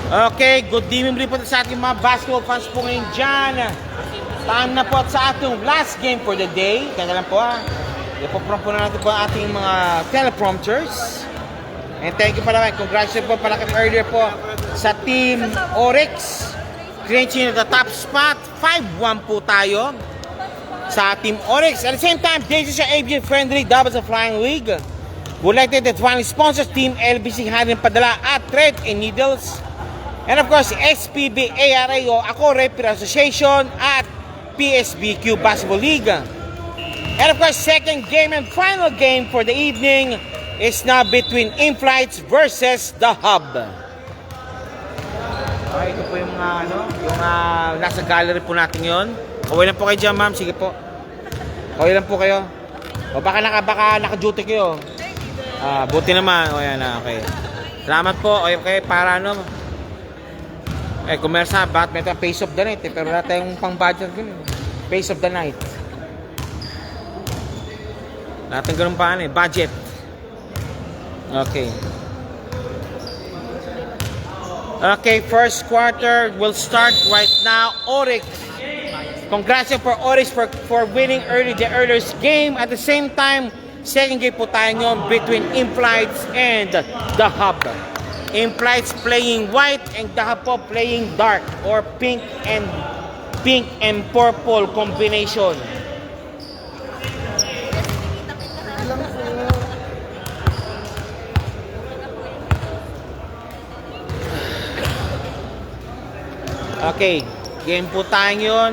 Okay, good evening rin po sa ating mga basketball fans po ngayon dyan. Time na po sa ating last game for the day. Kaya lang po ipoprompt po na natin po ang ating mga teleprompters. And thank you pala, congratulations po pala kami earlier po sa Team Oryx. Clinching at the top spot, 5-1 po tayo sa Team Oryx. At the same time, this is your ABJ Friendly Doubles of Flying League. Would like to thank the final sponsors, Team LBC Hanin Padala at Thread and Needles. And of course, SPB ARAO, Ako Repair Association at PSBQ Basketball League. And of course, second game and final game for the evening is now between Inflights versus The Hub. Okay, ito po yung nasa gallery po natin yon. Okay lang po kayo dyan, ma'am. Sige po. Okay lang po kayo. O baka naka-duty kayo. Buti naman. O yan na, okay. Salamat po. Okay, para kumersa, bakit may tayong Pace of the Night pero wala tayong pang-budget ganun. Pace of the Night. Lahat ng ganun pa budget. Okay. Okay, first quarter will start right now. Oryx. Congratulations for Oryx for winning the earliest game. At the same time, second game po tayo nyo between Inflights and The Hub. Inflights playing white and The Hub po playing dark or pink and purple combination. Okay, game po tayo yun.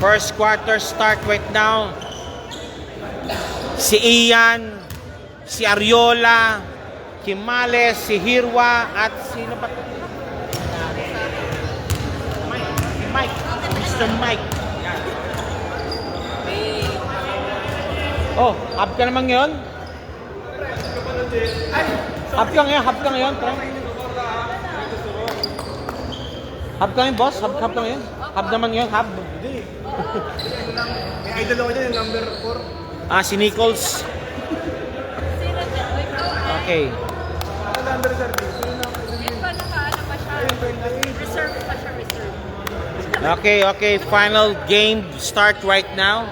First quarter start right now. Si Ian, si Ariola, Kimales, si Hirwa, at sino ba? Mike. Mr. Mike. Oh, hub ka naman ngayon? Hub ka ngayon, pre. Hub ka ngayon, boss? Hub ka ngayon? Hub naman ngayon, hub. May idol ako dyan, yung number 4. Si Nichols. Okay. Number service. Yan pa naka-ano pa siya. Reserve pa siya, reserve. Okay. Final game start right now.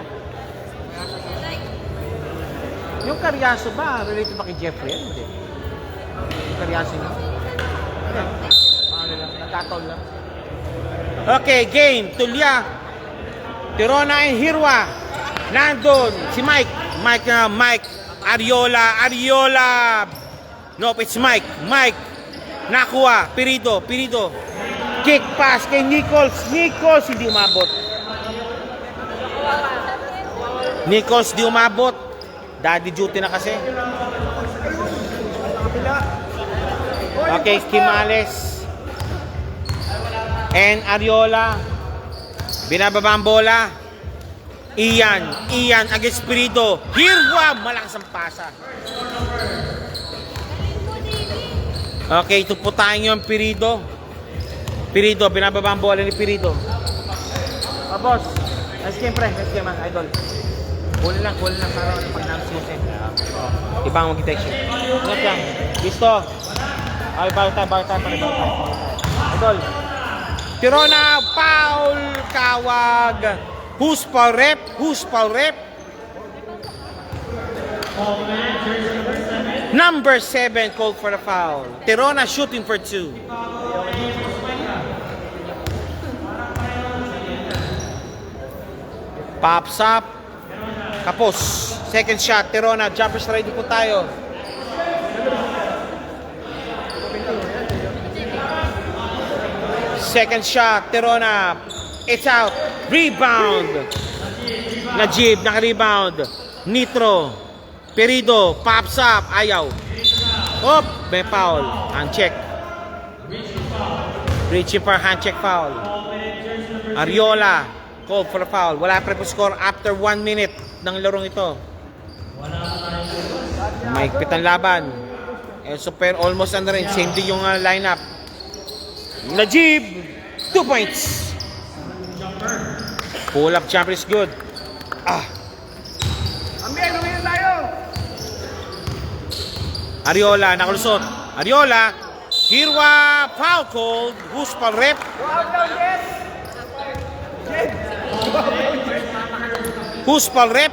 Yung Karyaso ba? Related ba kay Jeffrey? Hindi. Yung Karyaso niya? Nagkataon lang. Okay, game. Tulya. Tirona and Hirwa. Nandun. Si Mike. Mike. Ariola. Nope, it's Mike. Nakuha. Pirido. Kick pass kay Nichols. Hindi umabot. Nichols di umabot. Daddy duty na kasi. Okay, Kimales and Ariola. Binababa ang bola. Ian against Pirido. Hirwa, malakas ang pasa. Okay, ito po tayo yung Pirido, binababa ang bola ni Pirido. Boss, nice game, idol. Huli lang para pag-nang-susin. Ibang mag-detection. Ingat yan. Gusto. Ay, bawal tayo. Idol. Tirona, foul, kawag. Who's foul rep? Number 7 called for the foul. Tirona shooting for 2. Pops up. Kapos. Second shot. Tirona. Jumpers ready po tayo. Second shot. Tirona. It's out. Rebound. Najib. Naka-rebound. Nitro. Pirido. Pops up. Ayaw. Op. May foul. Hand-check. Reaching for hand-check foul. Ariola. Called for a foul. Wala pa rin score after 1 minute ng larong ito. Maigpit ang laban. Super almost ano rin. Same din yung lineup. Najib. 2 points. Pull up jumper is good. Ambiyan tayo! Ariola nakalusot. Ariola. Hirwa, foul called. Who's pal rep? Who's pal rep?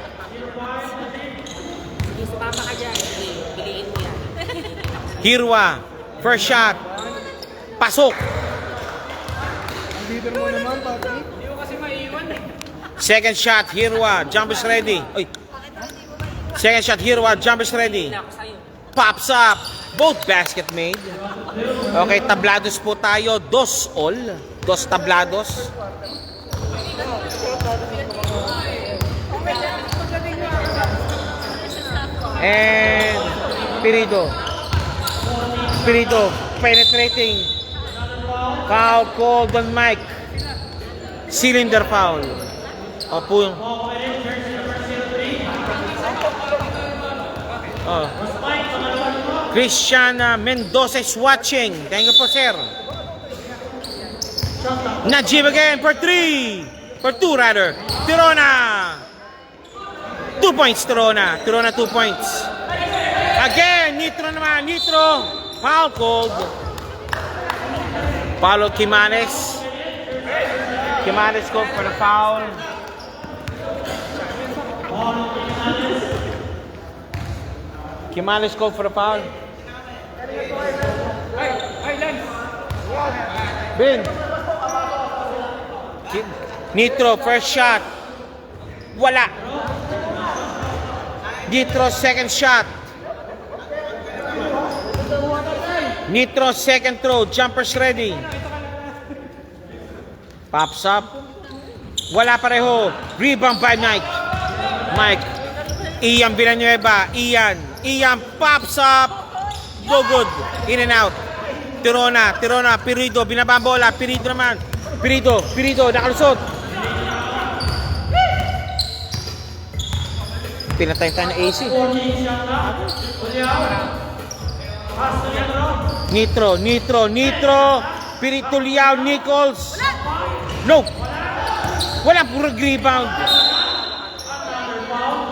Hirwa, first shot. Pasok. Leader mo naman, Papi. Second shot, Hirwa, jump is ready. Oy. Second shot, Hirwa, jump is ready. Pops up. Both basket made. Okay, tablados po tayo. 2-all. 2 tablados. And Pirito penetrating. Foul called on Mike. Cylinder foul. Opo yung... Oh. Cristiana Mendoza is watching. Thank you po, sir. Najib again for 3. For 2 rather. Tirona. 2 points, Tirona. Tirona 2 points. Again, Nitro naman. Nitro. Foul called. Paulo Quimanes. Quimanes called for the foul. Quimanes called for the foul. Ben. Nitro, first shot. Wala. Nitro, second shot. Nitro, second throw. Jumpers ready. Pops up. Wala pareho. Rebound by Mike. Mike. Ian Villanueva. Ian pops up. Go good. In and out. Tirona. Pirito. Binaba ang bola. Pirito naman. Pirito. Nakalusot. Pinatay tayo na AC. Nitro. Pirito Liao. Nichols. No. Wala puro rebound.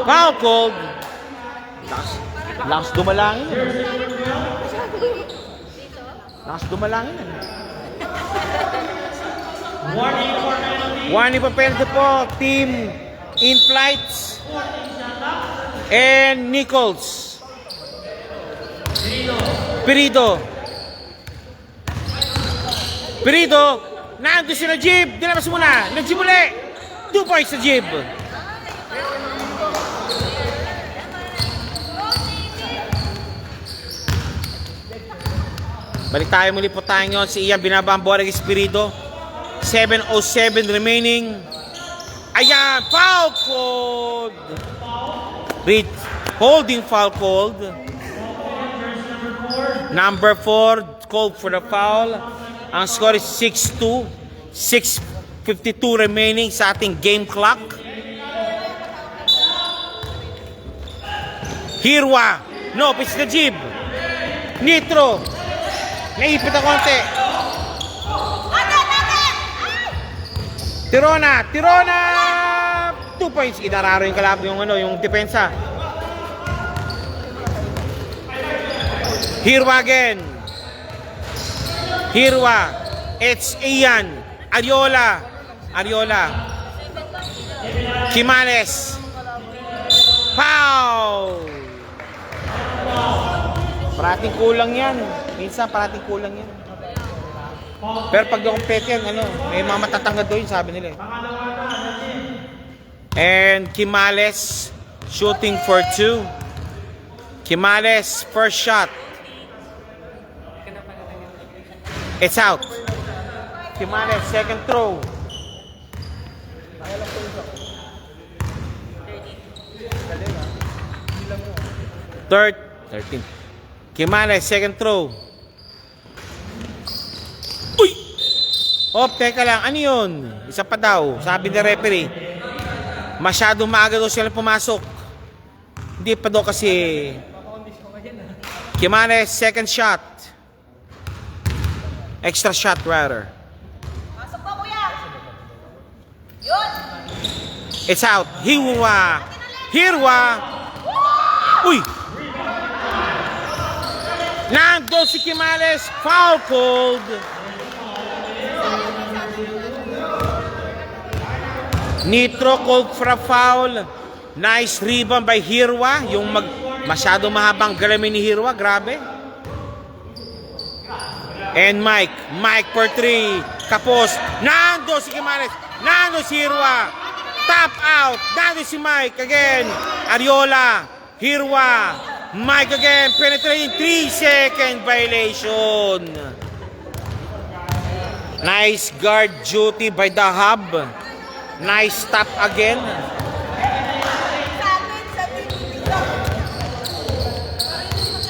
Foul called. Lakas dumalangin. Warning pa penalty po. Team in flights. And Nichols. Pirito. Nandun si Najib. Dilabas muna. Najib uli. 2 points Najib. Balik tayo muli po tayo ngayon. Si Ian binaba ang bola ng Espiritu. 7:07 remaining. Ayan. Foul called. Holding foul called. Number 4 called for the foul. Ang score is 6-2. 6:52 remaining sa ating game clock. Hirwa. No, pitch na Najib. Nitro. Naipit na konti. Tirona. 2 points. Idararo yung kalab yung depensa. Hirwa again. It's Ian. Ariola. Quimanes. Pow! Parating kulang yan. Minsan parating kulang yan. Pero pag na-complete yan, may mga matatangad doon, sabi nila. And Quimanes shooting for 2. Quimanes first shot. It's out. Quimanes second throw. 13. Quimanes second throw. Uy! Teka lang. Ano yun? Isa pa daw. Sabi ni referee. Masyadong maaga daw sila pumasok. Hindi pa daw kasi. Quimanes second shot. Extra shot rather. Pasok po, kuya. Yun. It's out. Hirwa. Uy! Nando si Quimales, foul called. Nitro called for a foul. Nice rebound by Hirwa. Yung masyado mahabang galamin ni Hirwa. Grabe. And Mike for 3. Kapos. Nando si Quimales. Nando si Hirwa. Tap out. Nando si Mike again. Ariola. Hirwa. Mike again. Penetrating. 3-second violation. Nice guard duty by the Hub. Nice stop again.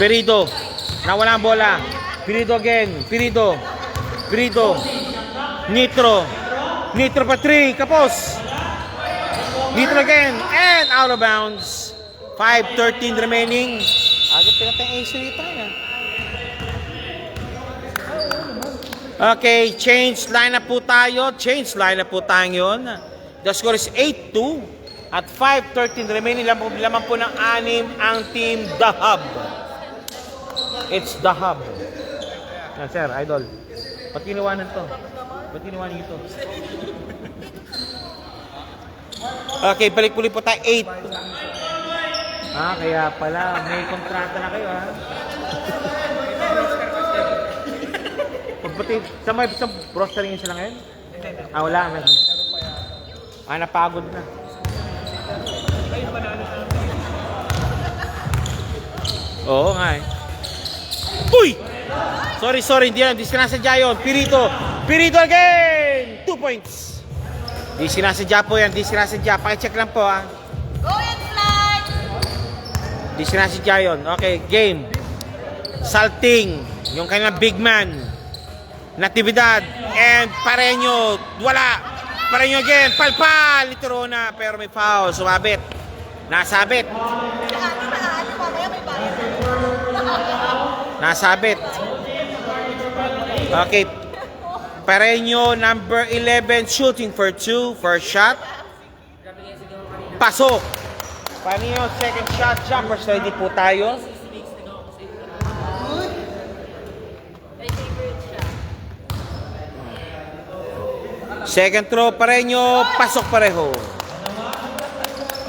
Perido. Nawala ang bola. Perido again. Perido. Nitro pa 3. Kapos. Nitro again. And out of bounds. 5:13 remaining. Agad pinatay ace rito. Okay, change lineup po tayo. Yun. The score is 8-2 at 5:13 remaining. Laman po ng 6 ang team The Hub. It's The Hub. Yan, sir, idol. Ba't ginawanan to? Ba't ginawanan ito? Okay, balik-puli po tayo. 8. Kaya pala, may kontrata na kayo, ha? Pagpati, sa rostering sila ngayon? Wala. Napagod na. Oo nga eh. Uy! Sorry, hindi sinasadya yun. Pirito again! 2 points. Di sinasadya po yan, Pakicheck lang po, ha. Go and fly! Di sinasadya yun. Okay, game. Salting, yung kanilang big man. Natividad and Pareño. Wala. Pareño again. Palpal. Litorona. Pero may foul. Sumabit. Nasabit. Okay. Pareño number 11 shooting for 2. First shot. Pasok. Pareño second shot. Jumpers ready po tayo. Second throw, Pareño, pasok pareho.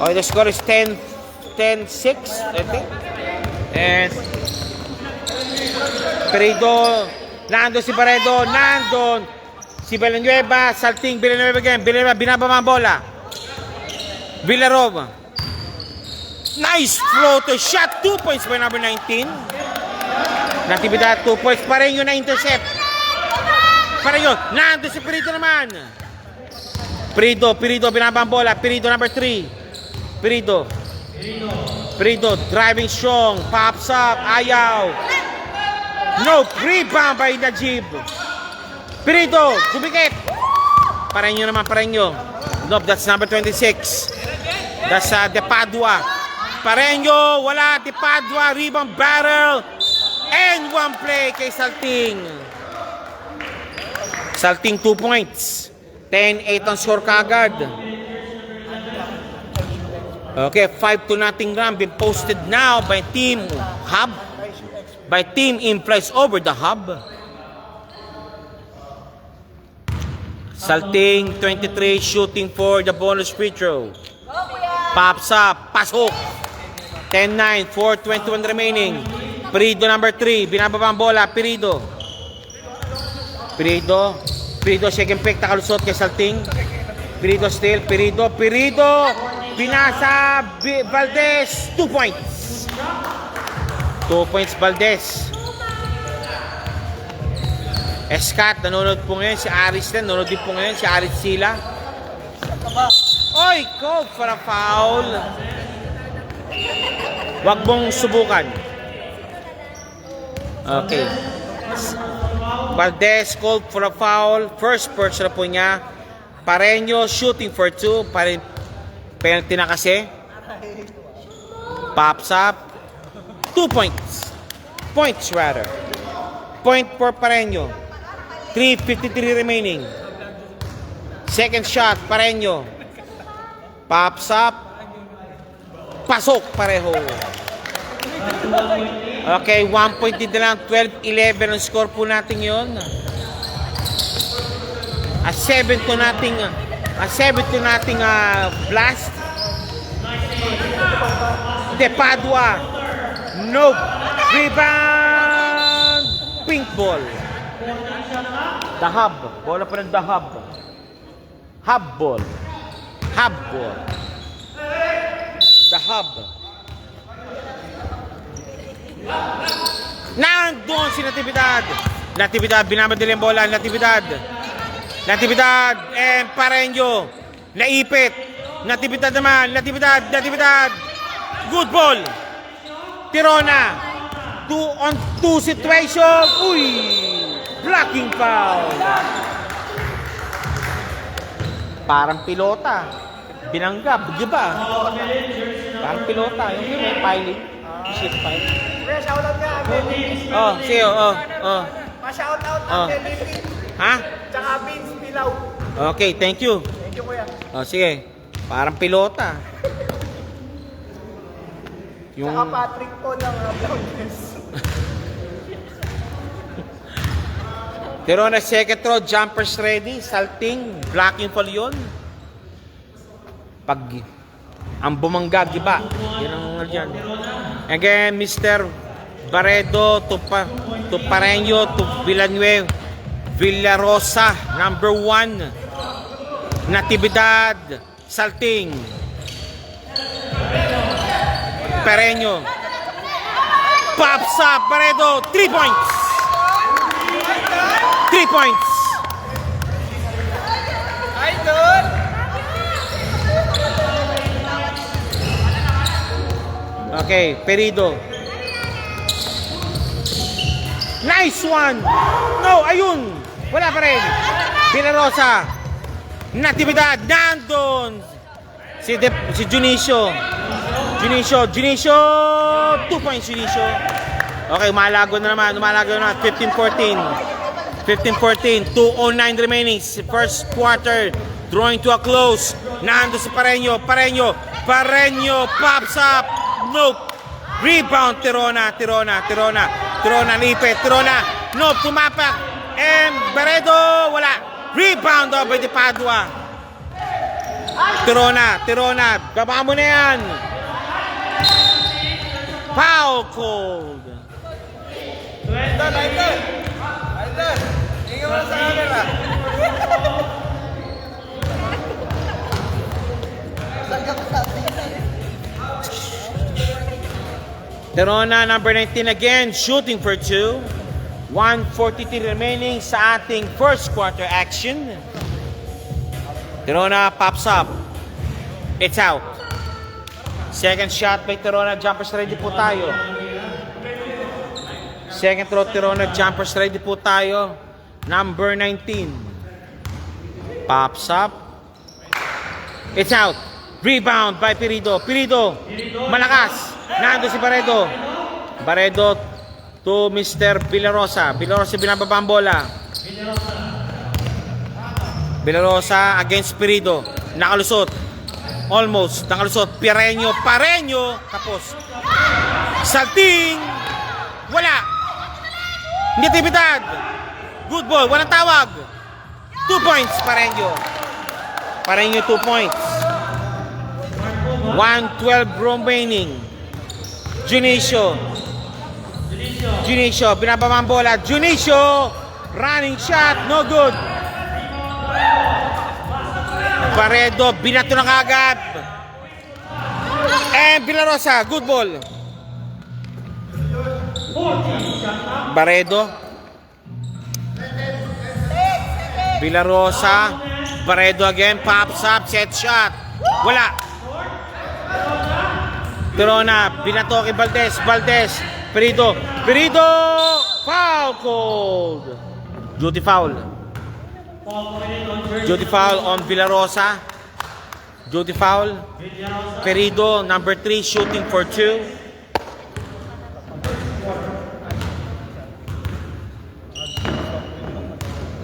Okay, the score is 10-6, I think. And Perido, nandun si Paredo, nandun si Villanueva, salting Villanueva again, binababa ang bola. Villarov. Nice floater shot, 2 points by number 19. Natividad, 2 points, Pareño na intercept. Pareño, nandun si Perido naman. Perido, binabang bola. Perido number 3. Perido, driving strong. Pops up, ayaw. No, rebound by Najib. Perido, dumikit. Pareño naman, Pareño. Nope, that's number 26. That's De Padua. Pareño, wala. De Padua, rebound battle. And 1 play kay Salting. Salting 2 points. 10-8 ang score kagad. Okay, 5-0 run been posted now by Team Hub. By Team Implies over the Hub. Salting 23 shooting for the bonus free throw. Pops up, pasok. 10-9, 4:21 remaining. Perido number 3, binababa ang bola, Perido, second pick, nakalusot kay Salting. Perido still, Perido, pinasa, Valdez, 2 points. 2 points, Valdez. Escat, nanonood po ngayon, si Aris din, nanonood din po ngayon, si Aris Sila. Oy, called for a foul. Wag mong subukan. Okay. Valdez called for a foul. First personal po niya. Pareño shooting for 2. Penalty na kasi. Pops up. 2 points. Points rather. Point for Pareño. 3:53 remaining. Second shot, Pareño. Pops up. Pasok pareho. Okay, 1 point din na lang. 12-11 ang score po natin yun. A 7 to nating blast. De Padua. Nope. Rebound. Pink ball. The Hub. Bola pa ng The Hub. Hub ball. Hub ball. The Hub. Nandun si Natividad. Natividad, binamadali ang bola. Natividad, and Pareño. Naipit. Natividad naman. Natividad. Good ball. Tirona. 2-on-2 situation. Uy! Blocking foul. Parang pilota. Binanggap, di ba? Parang pilota. Yung may piling. Shit piling. Kuya, shoutout nga. Oh, sige, oh. Pa-shoutout Oh. ang Philippines. Ha? Tsaka Vince Pilaw. Okay, thank you. Thank you, kuya. Oh, sige. Parang pilota. Yung Tsaka Patrick po ng Blondes. Tirona second throw, jumpers ready, salting, blocking foul yun. Pag ang bumangga, giba. Yun ang dyan. Again, Mr. Barredo to Pareño to Villarosa, number 1. Natividad, salting. Pareño. Pops up, Barredo, 3 points. 3 points. Idol! Okay, Perido. Nice one! No, ayun! Wala pa rin. Villarosa. Natividad, nandun. Si Junicio. Junicio. 2 points, Junicio. Okay, umalago na naman. 15-14. 2:09 remaining. First quarter. Drawing to a close. Nandun si Pareño. Pareño pops up. Nope. Rebound, Tirona. Lipet. Nope, tumapak. And Barredo, wala. Rebound by De Padua. Tirona. Baba mo na yan. Foul cold. Idol! Tingin mo sa camera. Tirona, number 19 again, shooting for 2. 1:43 remaining sa ating first quarter action. Tirona pops up. It's out. Second shot by Tirona. Jumpers ready po tayo. Second throw, Tirona. Jumpers ready po tayo. Number 19. Pops up. It's out. Rebound by Perido. Malakas. Nando si Barredo to Mr. Villarosa. Binababa ang bola. Villarosa against Perido. Nakalusot. Almost. Nakalusot. Pareño. Tapos. Salting. Wala. Natividad. Good ball. Walang tawag. 2 points, Pareño. 2 points. 1:12 remaining. Junicio. Binababa ang bola. Junicio. Running shot. No good. Barredo. Binato na kagad. And Villarosa. Good ball. Barredo. Villarosa. Barredo again. Pops up. Set shot. Wala. Tirona, binato kay Valdez. Perido. Foul cold. Duty foul on Villarosa. Duty foul. Perido, number 3, shooting for 2.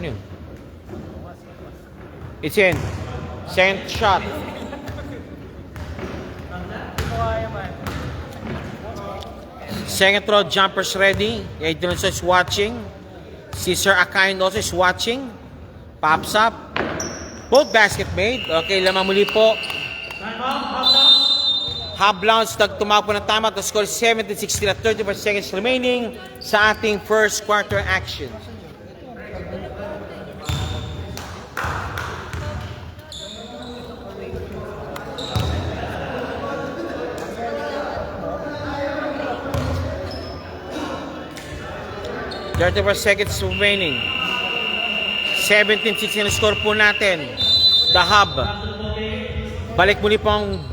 Ano yun? It's in. Second shot. Second throw, jumpers ready. Adrian also is watching. Cesar Akain also is watching. Pops up. Both basket made. Okay, lamang muli po. Half bounce, tumawag po ng tama. The score is 17-16 at 34 seconds remaining sa ating first quarter action. Seconds remaining. 17-16 ang score po natin. The Hub. Balik muli po ang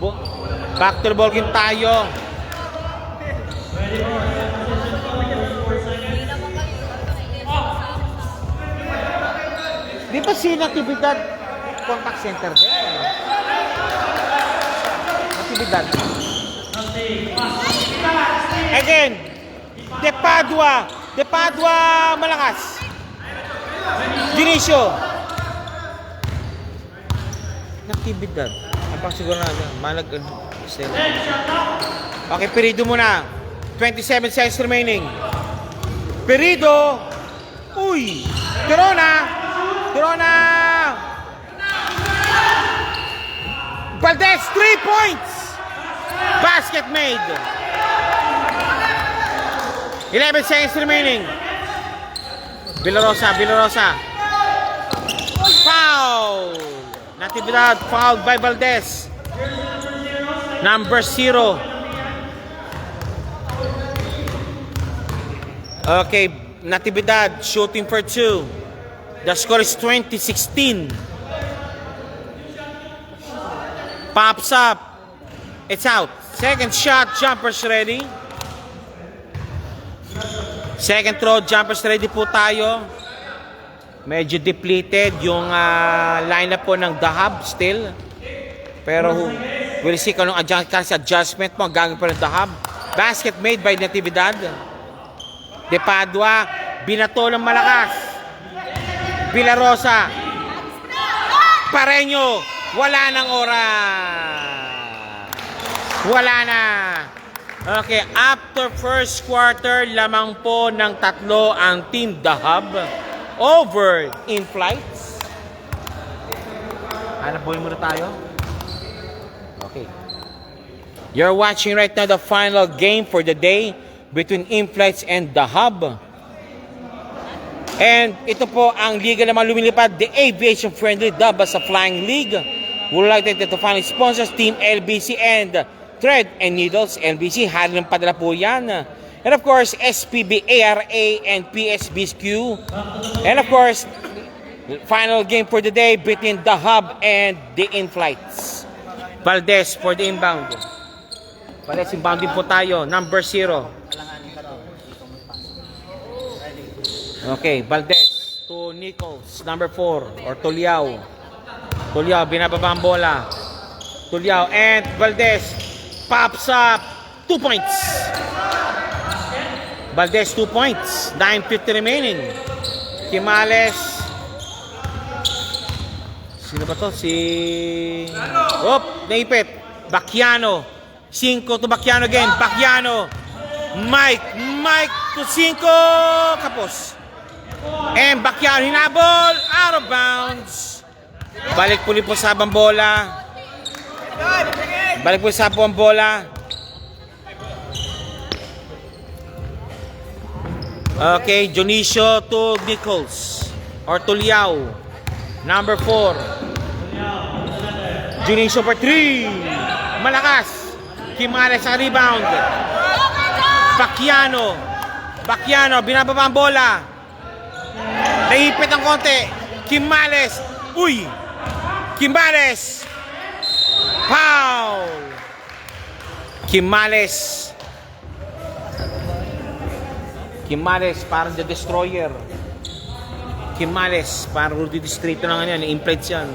back to the ball game tayo. Di ba si Natividad contact center din? Natividad. Again. De Padua malakas. Dionisio. Natividad. Abang siguro na malag. Okay, Perido muna. 27 seconds remaining. Perido. Uy. Tirona. Valdez, 3 points. Basket made. 11 seconds remaining. Villarosa. Foul. Natividad fouled by Valdez. Number 0. Okay, Natividad shooting for 2. The score is 20-16. Pops up. It's out. Second shot, jumpers ready. Second throw, jumpers ready po tayo. Medyo depleted yung lineup po ng The Hub still. Pero we'll see kung anong adjustment mo ang gagawin po ng The Hub. Basket made by Natividad. De Padua, binato ng malakas. Villarosa. Pareño, wala nang oras. Wala na. Okay, after first quarter, lamang po ng 3 ang Team The Hub over in flights. Hanap-buhay muna tayo. Okay. You're watching right now the final game for the day between In-Flights and The Hub. And ito po ang liga naman lumilipad, the Aviation Friendly Dabasa Flying League. We'd like to finally sponsors Team LBC and Thread and Needles LBC. Hari ng padala po yan. And of course, SPB, ARA, and PSBSQ. And of course, final game for the day between The Hub and the In-Flights. Valdez for the inbound. Valdez inbound din po tayo. Number 0. Okay, Valdez to Nichols. Number 4. Or Tuliao. Tuliao, binababa ang bola. Tuliao and Valdez pops up. 2 points. Valdez 2 points. 9:50 remaining. Quimales. Sino ba to? Naipit. Bacchiano. 5 to Bacchiano again. Bacchiano. Mike to 5. Kapos. And Bacchiano hinabol. Out of bounds. Balik puli po sa habang bola. Okay, Dionisio to Nichols. Or Tuliao. Number 4. Dionisio for 3. Malakas. Quimales sa rebound. Bacchiano, binababa ang bola. Naipit ang konti. Quimales. Quimales. Foul. Quimales parang the destroyer. Quimales parang Rudy Distrito lang yan. In-plates yan.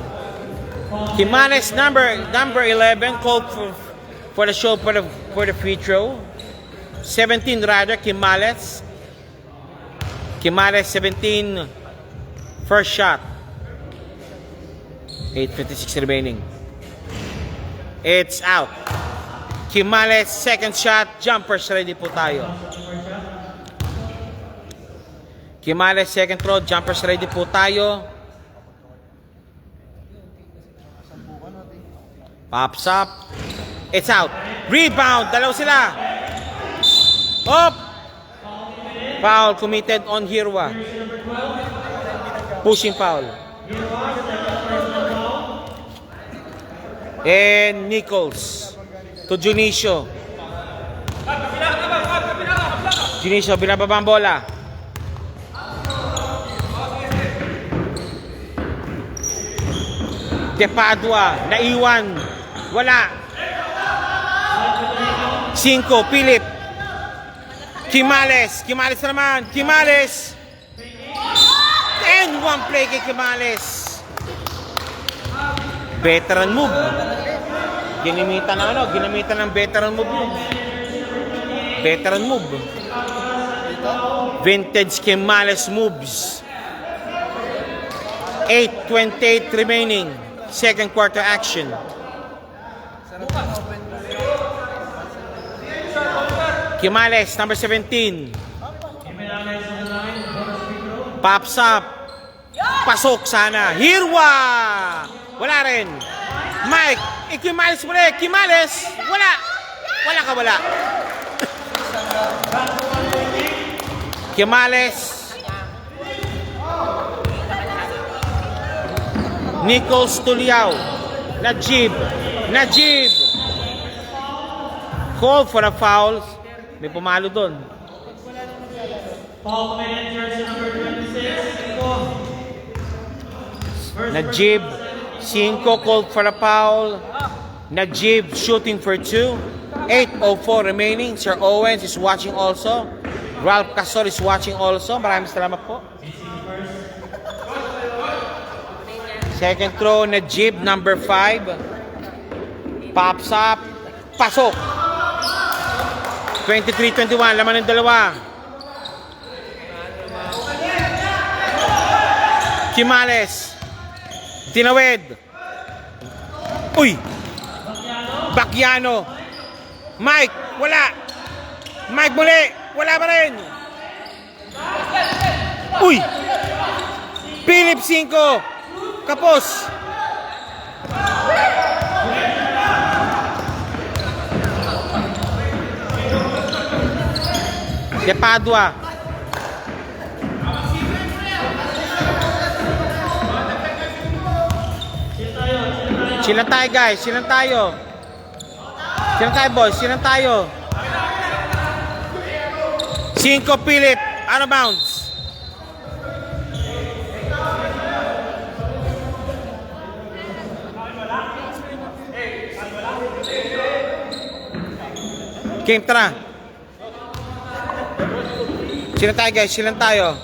Quimales number 11 called for the show for the free throw. 17 rather, Quimales 17 first shot. 8:56 remaining. It's out. Quimales, second shot. Jumpers ready po tayo. Quimales, second throw. Jumpers ready po tayo. Pops up. It's out. Rebound. Dalaw sila. Up. Foul committed on Hirwa. Pushing foul. And Nichols to Junicio. Junicio, binababa ang bola. De Padua, naiwan. Wala. 5, Philip. Quimales. Quimales naman. Quimales. And one play kay Quimales. Veteran move. Ginamitan ng veteran move yun. Veteran move. Vintage Quimales moves. 8:28 remaining. Second quarter action. Quimales, number 17. Pops up. Pasok sana. Hirwa! Wala rin. Mike, Quimales muli. Quimales! Wala! Wala ka, wala. Quimales. Nichols Tuliao. Najib. Call for a foul. May pumalo doon. Najib. 5 called for a foul. Najib shooting for 2. 8:04 remaining. Sir Owens is watching also. Ralph Castor is watching also. Maraming salamat po. Second throw, Najib, number 5. Pops up. Pasok. 23-21. Laman ng dalawa. Quimales. Tinawid. Uy. Bakiano. Mike. Wala. Mike muli. Wala pa rin. Uy. Philip 5. Kapos. De Padua. Silang tayo guys. Silang tayo boys. Silang tayo. 5 Philip. Out of bounds. Game, tara. Silang tayo guys, silang tayo.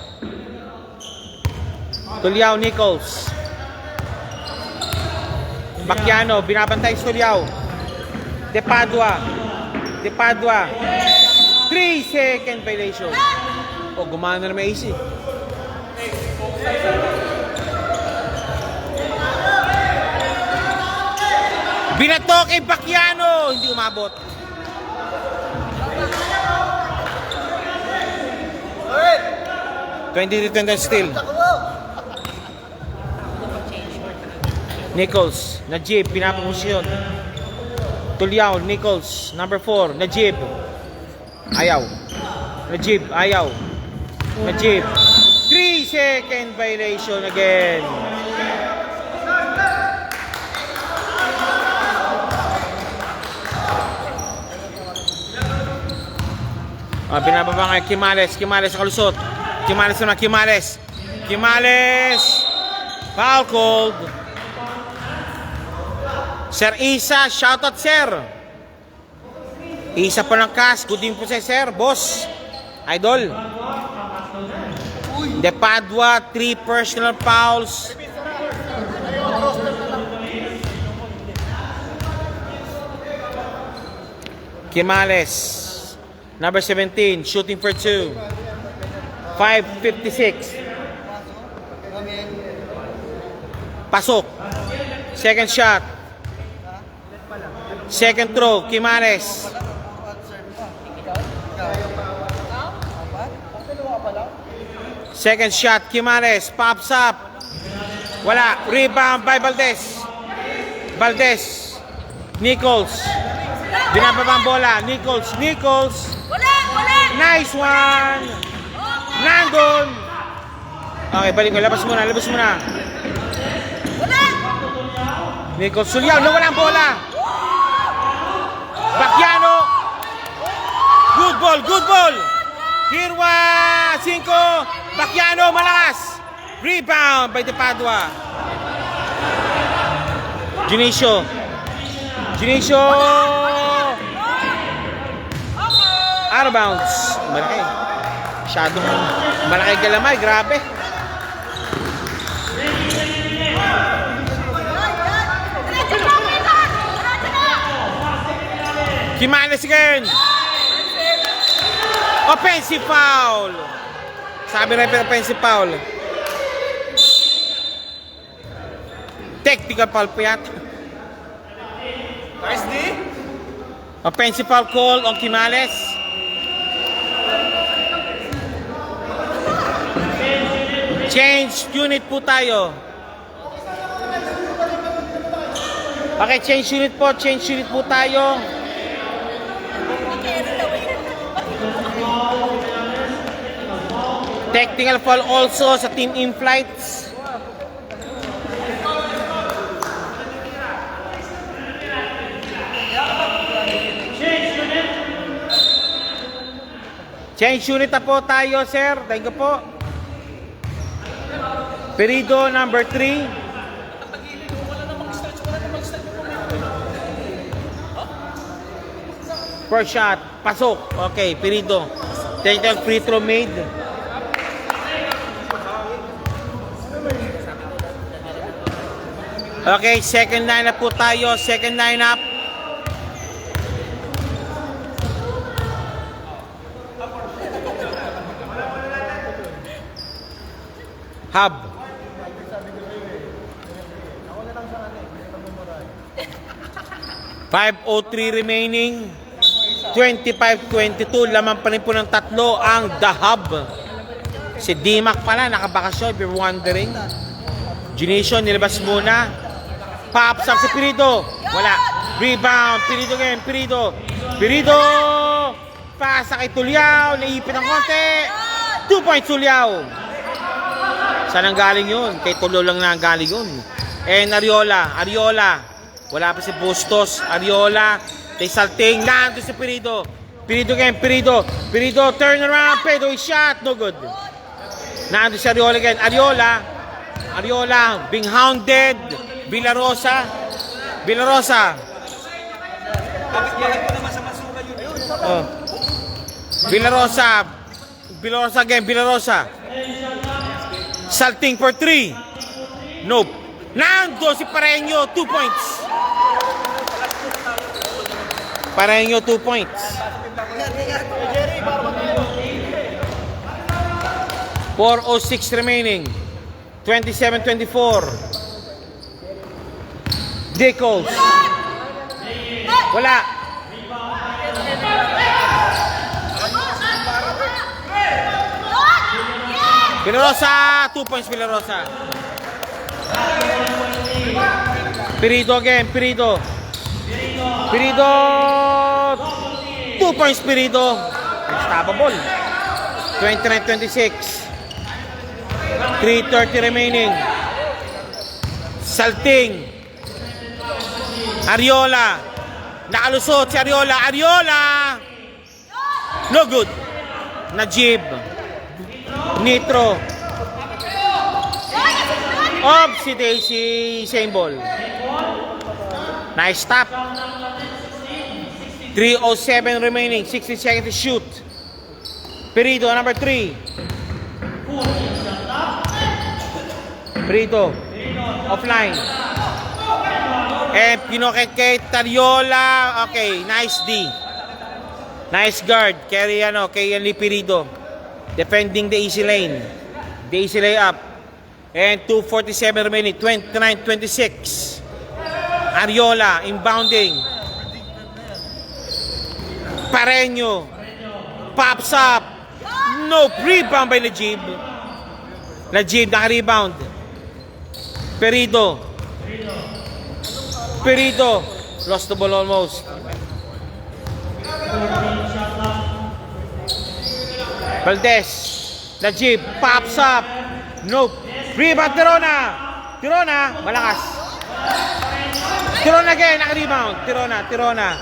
Tuliao, Nichols. Bakiano, binabantay si Tuliao. De Padua. 3-second violation. Oh, gumana na may AC. Binato kay Bakiano. Hindi umabot. Alright. 20-20 still. Nichols, Najib, pinapaposisyon. Tuliao, Nichols, number 4, Najib. Ayaw. Najib. 3-second violation again. Binababa kay Quimales sa kalusot. Quimales. Foul called. Sir Isa, shoutout sir. Isa pa ng cast. Good din po sa sir, boss. Idol. De Padua, 3 personal fouls. Quimales. Number 17, shooting for 2. 5:56. Pasok. Second shot. Second throw, Quimales. Second shot, Quimales. Pops up. Wala. Rebound by Valdez. Valdez. Nichols. Binababa ang bola. Nichols. Wala! Nice one. Nandun. Okay, balik mo. Labas muna. Wala! Nichols Sulyaw. Nawala ang bola. Bakiano. Good ball. Hirwa. 5. Bakiano. Malakas. Rebound by De Padua. Junicio. Out of bounds. Malaki. Masyadong malaki galamay. Grabe. Quimales again. Offensive foul. Sabi rin offensive foul. Technical foul pa yata. Nice D. Offensive foul call on Quimales. Change unit po tayo. Okay, change unit po tayo. Technical foul also sa team in flights. Change unit na po tayo, sir. Thank you po. Perido number 3. First shot. Pasok. Okay, Perido. Technical free throw made. Okay, second line up po tayo. Second line up. Hub. .503 remaining. 25-22. Laman pa rin po ng tatlo ang The Hub. Si Dimac pala, nakabakasyon if you're wondering. Junicio, nilabas muna. Pops up si Perido. Wala. Rebound. Perido again. Perido. Pasa kay Tulyao. Naipit ng konti. 2 points Tulyao. Saan ang galing yun? Kay Tulo lang na ang galing yun. And Ariola. Wala pa si Bustos. Ariola. Kay Salting. Nando si Perido. Perido again. Perido. Turn around. Pedro is shot. No good. Nando si Ariola again. Ariola. Being hounded. Villarosa. Oh. Villarosa again. Salting for 3. Nope. Nando si Pareño. 2 points. 2 points. 4:06 remaining. 27-24. Nichols. Wala. Villarosa. 2 points Villarosa. Perido again. Perido. 2 points Perido. Unstoppable. 29-26. 3:30 remaining. Salting. Ariola. Nakalusot si Ariola. No good. Najib. Nitro. Si Daisy. Same ball. Nice stop. 3:07 remaining. 60 seconds to shoot. Perido number 3. Perido. Offline. And pinokit Tariola. Okay, nice D. Nice guard. Kay Perido. Defending the easy lane. The easy layup. And 2:47 remaining. 29-26. Ariola inbounding. Pareño. Pops up. No. Rebound by Najib. Najib, naka-rebound. Perito. Lost the ball almost. Valdez. Najib. Pops up. Nope. Rebound, Tirona. Malakas. Tirona again. Naka-rebound. Tirona.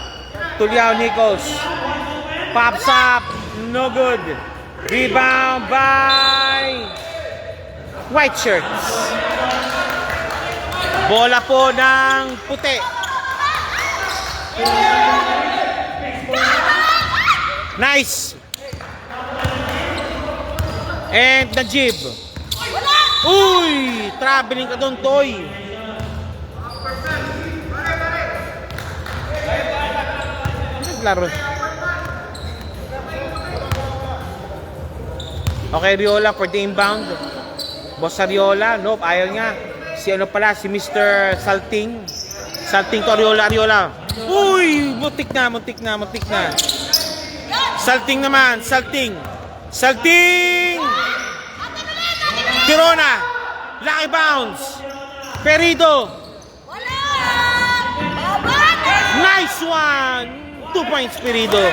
Tuliao, Nichols. Pops up. No good. Rebound by White Shirts. Bola po ng puti. Nice. And Najib. Uy! Traveling ka doon, Toy. Naglaro. Okay, Riola for the inbound. Boss Ariola. Nope, ayaw niya. Si ano pala, si Mr. Salting. Salting to Ariola. Uy! Muntik na. Salting naman. Salting! Tirona! Lucky bounce! Perito! Nice one! 2 points, Perito.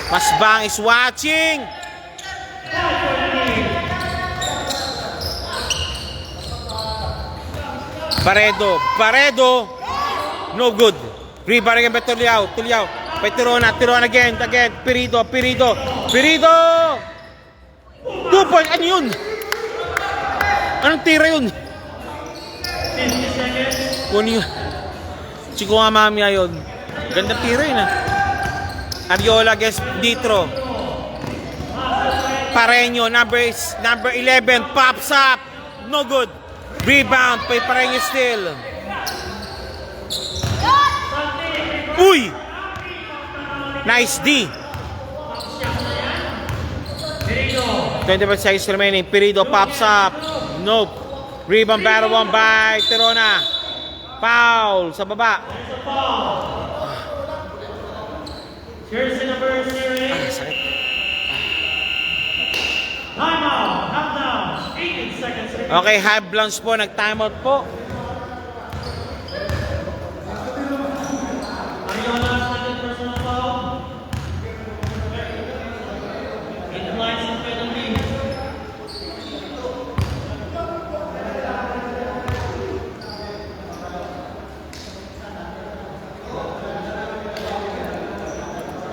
Masbang is watching! Paredo! No good. Rebound again by Tuliao. By Tirona again. Perito! 2 points. Ano yun? Anong tira yun? Kunin yun. Chico nga mamaya yun. Ganda tira yun Ariola against Ditro. Pareño, number 11, pops up. No good. Rebound by Pareño still. Uy! Nice D. 25 seconds remaining. Perito pops up. Nope. Rebound battle one by Tirona. Foul sa baba. Jersey number 0. Sakit. Timeout. Half down. 18 seconds. Okay, half blunts po. Nag-timeout po. Ariola, second personal foul. It applies some penalty.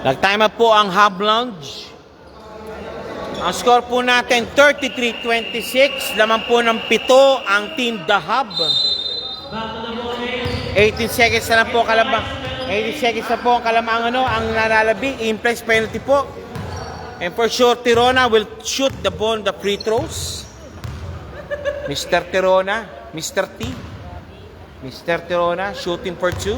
Nag-timeout po ang Hub Lounge. Ang score po natin 33-26. Laman po ng 7 ang Team The Hub. 18 seconds na lang po kalamang. 80 seconds na po ang kalamang ang nalalabi. In-place penalty po. And for sure, Tirona will shoot the ball, the free throws. Mr. Tirona, Mr. T. Mr. Tirona, shooting for 2.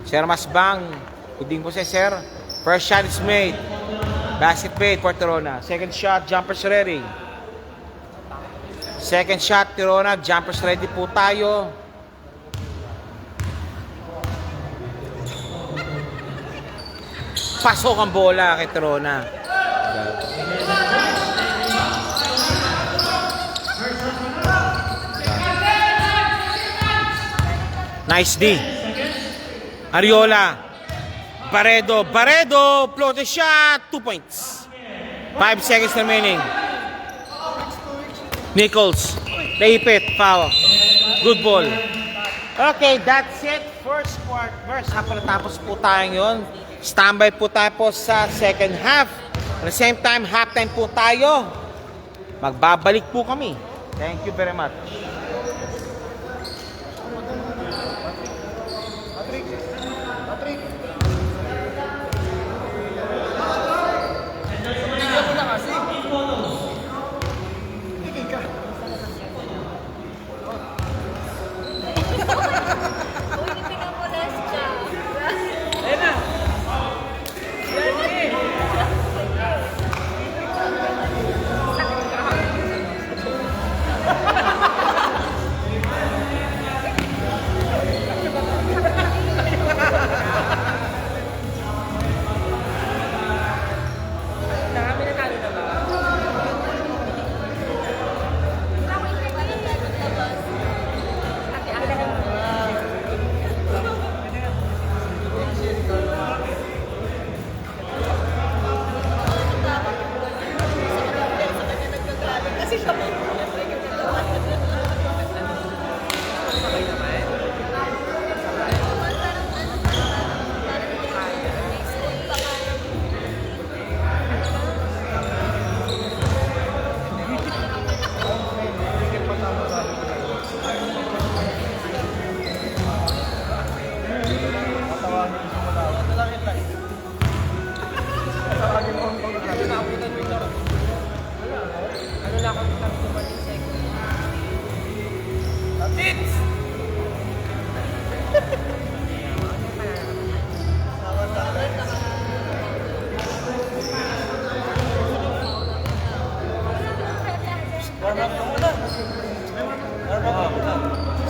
Sir Masbang. Puding po siya, sir. First shot is made. Basket made for Tirona. Second shot, jumpers ready. Second shot, Tirona. Jumpers ready po tayo. Pasok ang bola kay Tirona. Nice D. Ariola. Paredo, floater shot, 2 points. 5 seconds remaining. Nichols, naipit, foul. Good ball. Okay, that's it. First half na tapos po tayo yun. Standby po tayo po sa second half. At the same time, halftime po tayo. Magbabalik po kami. Thank you very much.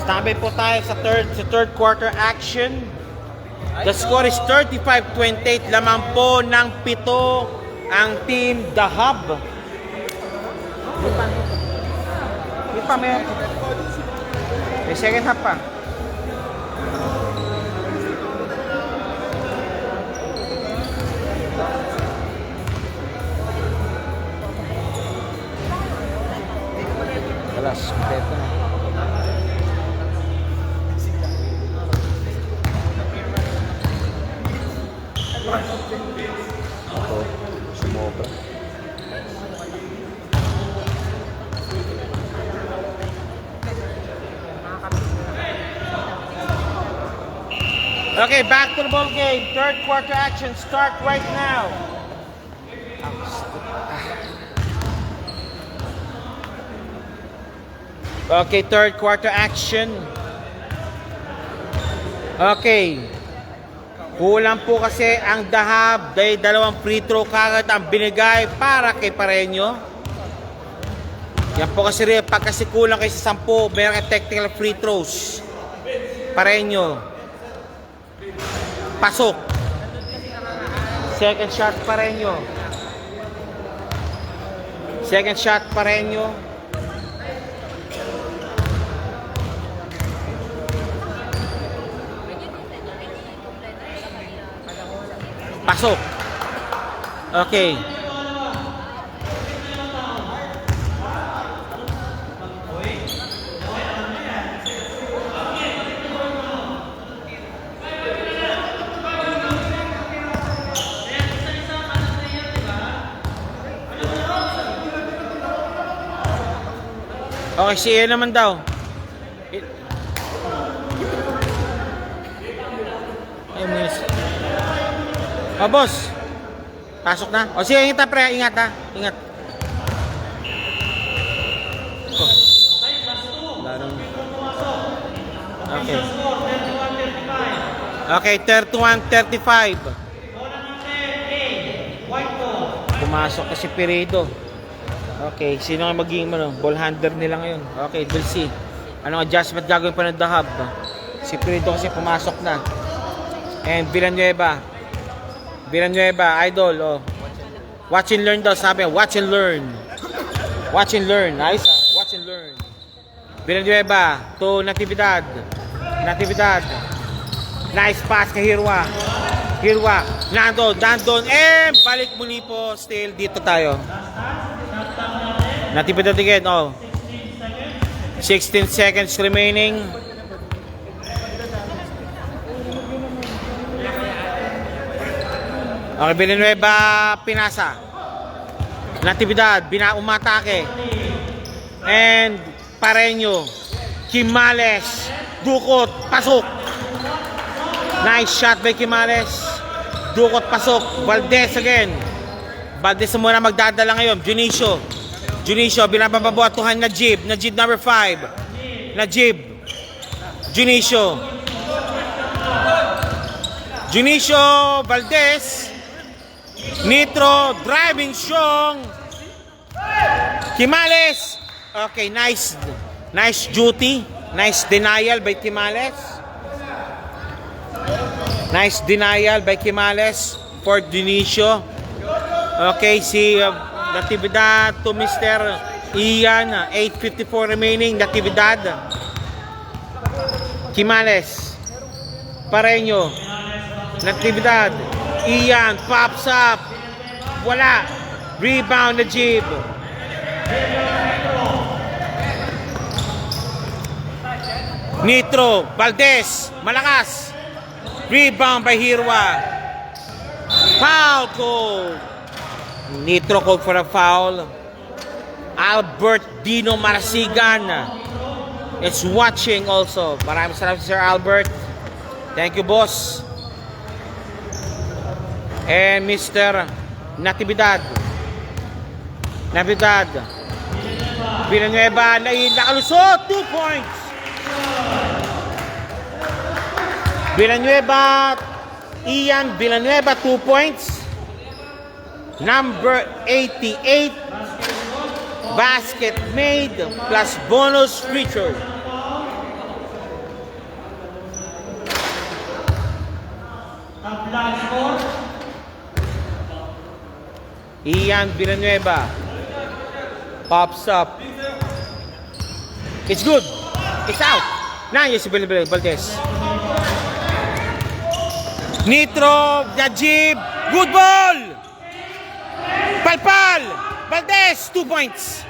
Standby po tayo sa third quarter action. The score is 35-28. Lamang po ng 7 ang team The Hub. May second half pa. Alas, kompleto na. Ito, sumobra. Okay, back to the ball game. Third quarter action start right now. Okay, third quarter action. Okay. Kulang po kasi ang Dahab dahil 2 free throw kagad ang binigay para kay Pareño. Yan po kasi rin, pag kasi kulang kayo sa 10, meron kay technical free throws. Pareño. Pasok. Second shot Pareño. Second shot Pareño. Pasok. Okay. Okay, si Ian naman daw. Ay, miss. Oh, boss. Pasok na. O, sige, ingat ha, pre. Ingat ha. Ingat. Oh. Larong. Okay. Okay, 31-35. Pumasok kasi Peredo. Okay, sino nga magiging ball handler nila ngayon? Okay, we'll see. Anong adjustment gagawin pa ng Dahab? Si Peredo kasi pumasok na. And Villanueva, idol, oh. Watch and learn daw, sabi. Watch and learn. Watch and learn. Ayos ah. Watch and learn. Villanueva to Natividad. Nice pass kay Hirwa. Nandun. Balik muli po. Still dito tayo. Natividad again, oh. 16 seconds remaining. Okay, Villanueva, pinasa. Natividad, umatake. And Pareño, Quimales, dukot, pasok. Nice shot by Quimales. Dukot, pasok. Valdez again. Valdez muna magdadala ngayon. Junicio, binabababuatuhan Najib number 5. Junicio, Valdez. Nitro, driving strong. Quimales. Okay, nice duty. Nice denial by Quimales. For Dionisio. Okay, si Natividad to Mr. Ian. 8:54 remaining. Natividad. Quimales. Pareño. Natividad. Ian pops up. Wala. Rebound Najib. Nitro. Valdez. Malakas. Rebound by Hirwa. Foul call. Nitro called for a foul. Albert Dino Marasigan is watching also. Maraming salamat Sir Albert. Thank you, boss. And Mr. Natividad. Villanueva nakalusot. 2 points. Ian Villanueva 2 points. Number 88. basket made plus bonus free throw. Tabla score. Ian Villanueva pops up. It's good. It's out. Nice, Valdez. Nitro, Najib, good ball. Palpal, Valdez, 2 points.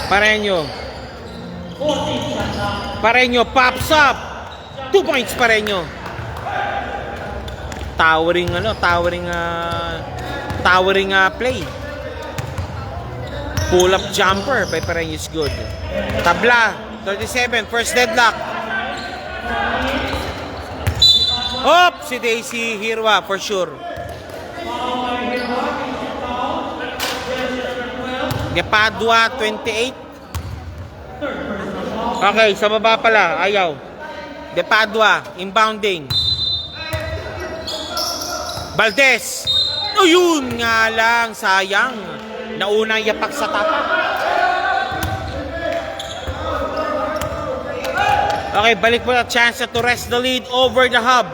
Pareño. Pareño pops up. 2 points Pareño. Towering play. Pull up jumper by Pareño is good. Tabla 37, first deadlock. Hop, si Daisy Hirwa for sure. Padua 28. Okay, sa baba pala, ayaw. De Padua, inbounding. Valdez. O yun nga lang, sayang. Naunang yapak sa tapak. Okay, balik po na chance to rest the lead over the hub.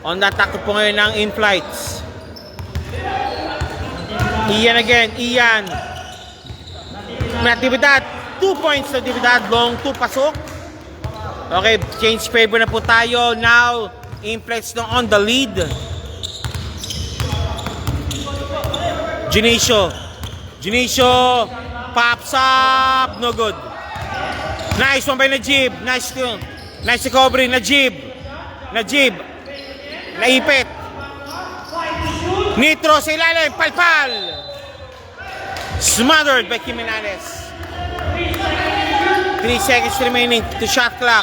On the attack po ngayon ng in-flights. Ian again, Ian. Natividad, 2 points natividad, long 2 pasok. Okay, change favor na po tayo. Now, in-flights na on the lead. Junicio pops up, no good. Nice one by Najib. Nice recovery, Najib. Naipit. Nitro sa ilalim, palpal. Smothered by Jimenez. 3 seconds remaining to shot clock.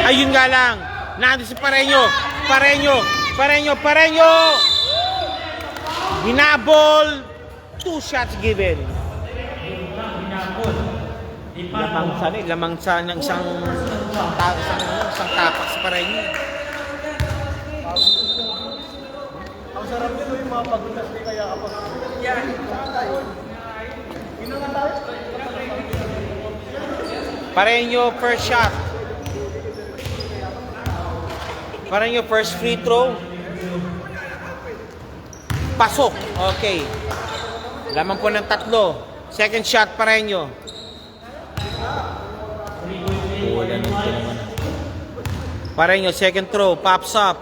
Ayun nga lang. Nandun si Pareño. Hinabol. 2 shots given. Lamang sa ng isang tapak sa Pareño. Ang sarap nito yung mga pagulas ni kaya kapag yan. Pareño first shot. Pareño first free throw. Pasok. Okay. Lamang po ng 3. Second shot Pareño. Pareño second throw. Pops up.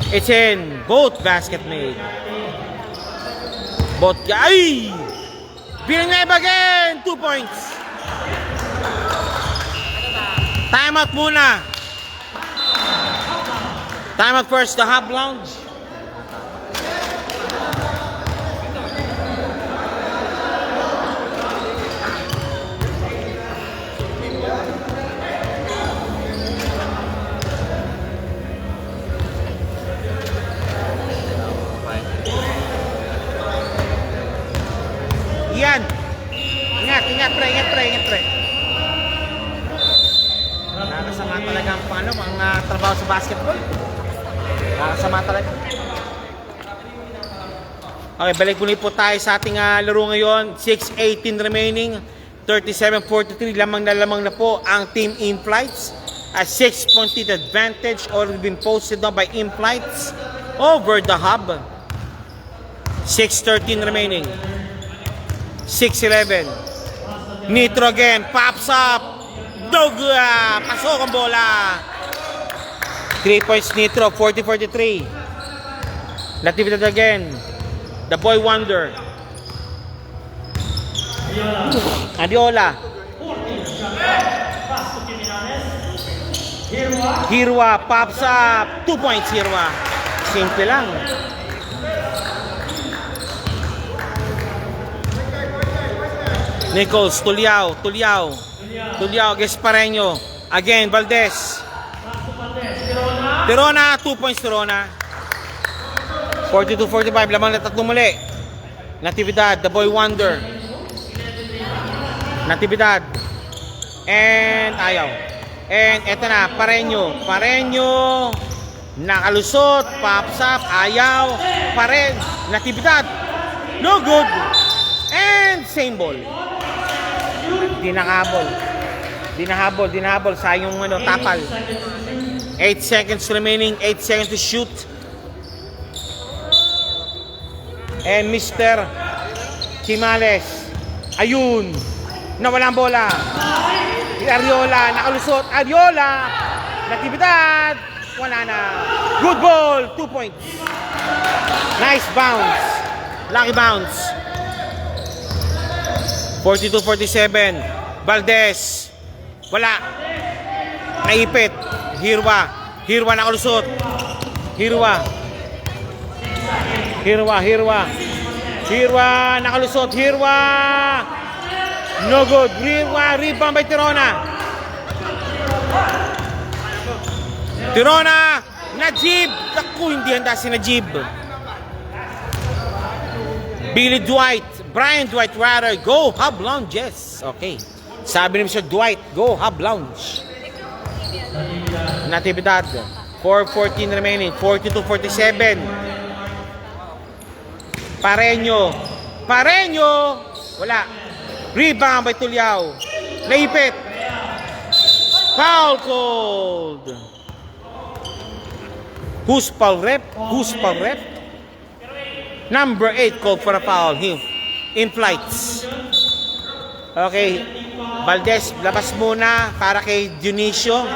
It's in. Both basket made. Ay! Villanueva again! 2 points. Timeout muna. Timeout first, the Hub Lounge. Yan. Ingat pre. Nakakasama talaga ang trabaho sa basketball. Nakakasama talaga. Okay, balik muli po tayo sa ating laro ngayon. 6:18 remaining. 37-43. Lamang na po ang team in-flights. A 6-point lead advantage already been posted now by in-flights over the Hub. 6:13 remaining. 6-11. Nitro again. Pops up. Pasok ang bola. 3 points Nitro. 40-43. Natividad again. The boy wonder. Adiola. Hirwa. Pops up. 2 points Hirwa. Simple lang. Nichols, Tuliao against Pareño. Again, Valdez. Tirona, 2 points Tirona. 42-45, lamang na 3 muli. Natividad, the boy wonder. Natividad. And ayaw. And eto na, Pareño. Pareño. Nakalusot. Pops up. Ayaw. Paren. Natividad. No good. And same ball. Di nakahabol. Di nahabol. Sayang tapal. 8 seconds remaining. 8 seconds to shoot. And Mr. Chimales. Ayun. Nawala ang bola. Ariola. Nakalusot. Ariola. Natividad. Wala na. Good ball. 2 points. Nice bounce. Lucky bounce. 42-47. Valdez. Wala. Naipit. Hirwa. Hirwa nakalusot. Hirwa. Hirwa nakalusot. Hirwa. No good. Hirwa. Rebound by Tirona. Tirona. Najib. Naku, hindi handa si Najib. Billy Dwight. Brian Dwight rather. Go Hub Lounges. Okay. Sabi ni Mr. Dwight, go Hub Lounge. Natividad. 4:14 remaining. 42-47. Pareño. Wala. Rebound by Tuliao. Naipit. Foul called. Who's foul rep? Number 8 called for a foul. In flights. Okay. Valdez, labas muna para kay Dionisio.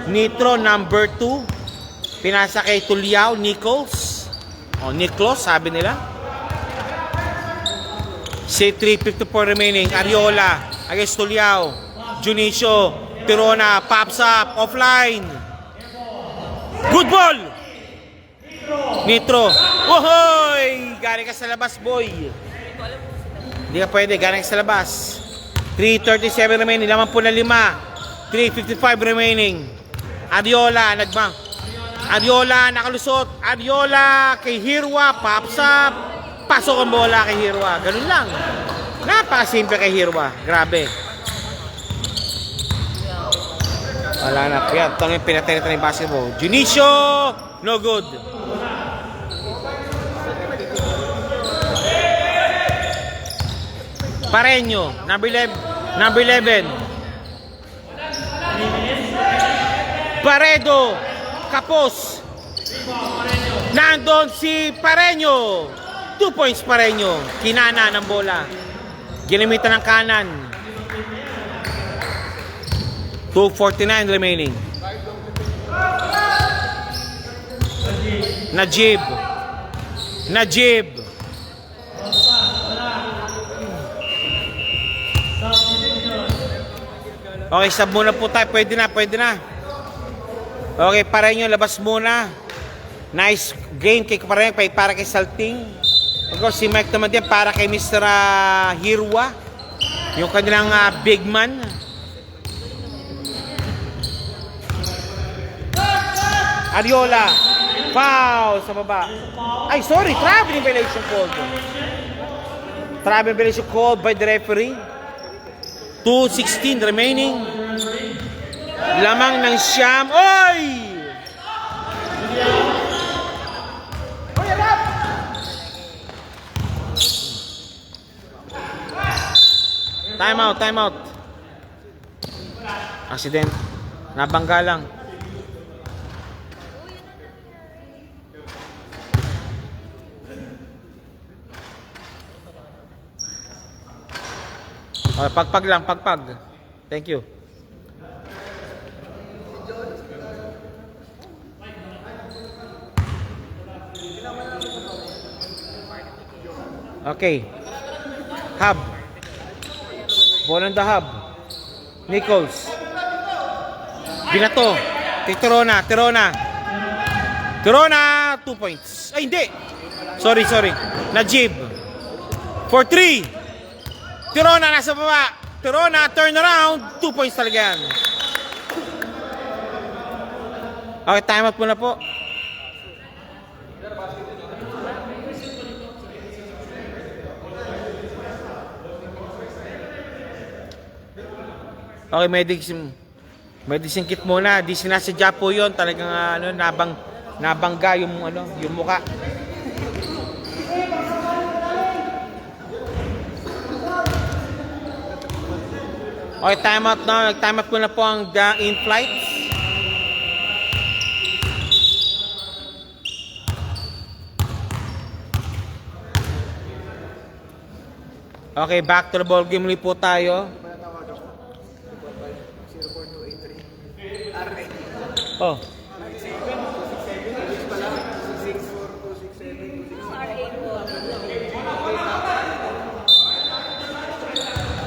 Nitro, number 2. Pinasa kay Tuliao, Nichols. Niklos, sabi nila. C3:54 remaining. Ariola against Tuliao. Dionisio. Tirona, pops up. Offline. Good ball. Nitro. Ohoy! Galing ka sa labas, boy. Hindi ka pwede. Galing ka sa labas. 3:37 remaining. 55. 3:55 remaining. Ariola. Ariola. Nakalusot. Ariola kay Hirwa. Pops up. Pasok ang bola kay Hirwa. Ganun lang. Napakasimple kay Hirwa. Grabe. Wala na. Yan. Ito yung pinatay na yung basketball. Dionisio. No good. Pareño. Number 11. Paredo. Kapos. Nandun si Pareño. 2 points Pareño. Kinana ng bola. Ginamitan ng kanan. 2:49 remaining. Najib. Okay, sub muna po tayo. Pwede na. Okay, Pareño, labas muna. Nice game kay Pareño para kay Salting. Of course, si Mike naman din para kay Mr. Hirwa. Yung kanilang big man. Ariola. Foul sa baba. Ay, sorry. Traveling violation called by the referee. 2:16 remaining. Lamang ng siyam. Oy! Time out. Accident. Nabangga lang. Pagpag lang. Thank you. Okay. Hub. Ball on the hub. Nichols. Binato. Tirona. 2 points. Ay, hindi. Sorry. Najib. For 3. Tirona nasa baba. Tirona, turn around. 2 points talaga yan. Okay, time out muna po. Okay, medicine kit muna. Di sinasadya po yun. Talagang nabangga yung, yung muka. Okay, time out na. Time out ko na po ang in-flights. Okay, back to the ball game ulit po tayo. Oh.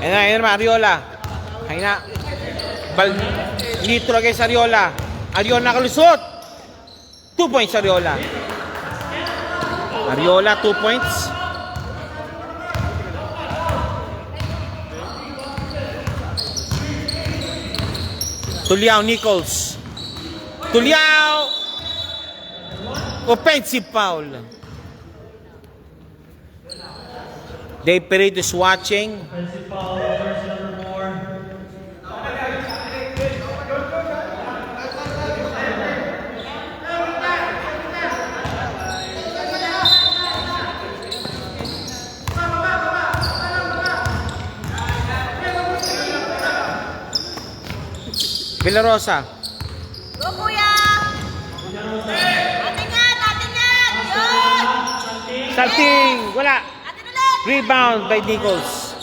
Ayan na, Ariola. Ayun na. Nitro against Ariola. Ariola nakalusot. 2 points, Ariola. Ariola, 2 points. Tuliao Nichols. Tuliao. Offensive foul. Dave Perito is watching. Offensive foul, jersey number 4. Villarosa. Go, kuya! Atin yan! Atin yan! Yun! Salting. Wala. Atin ulit! Rebound by Nichols.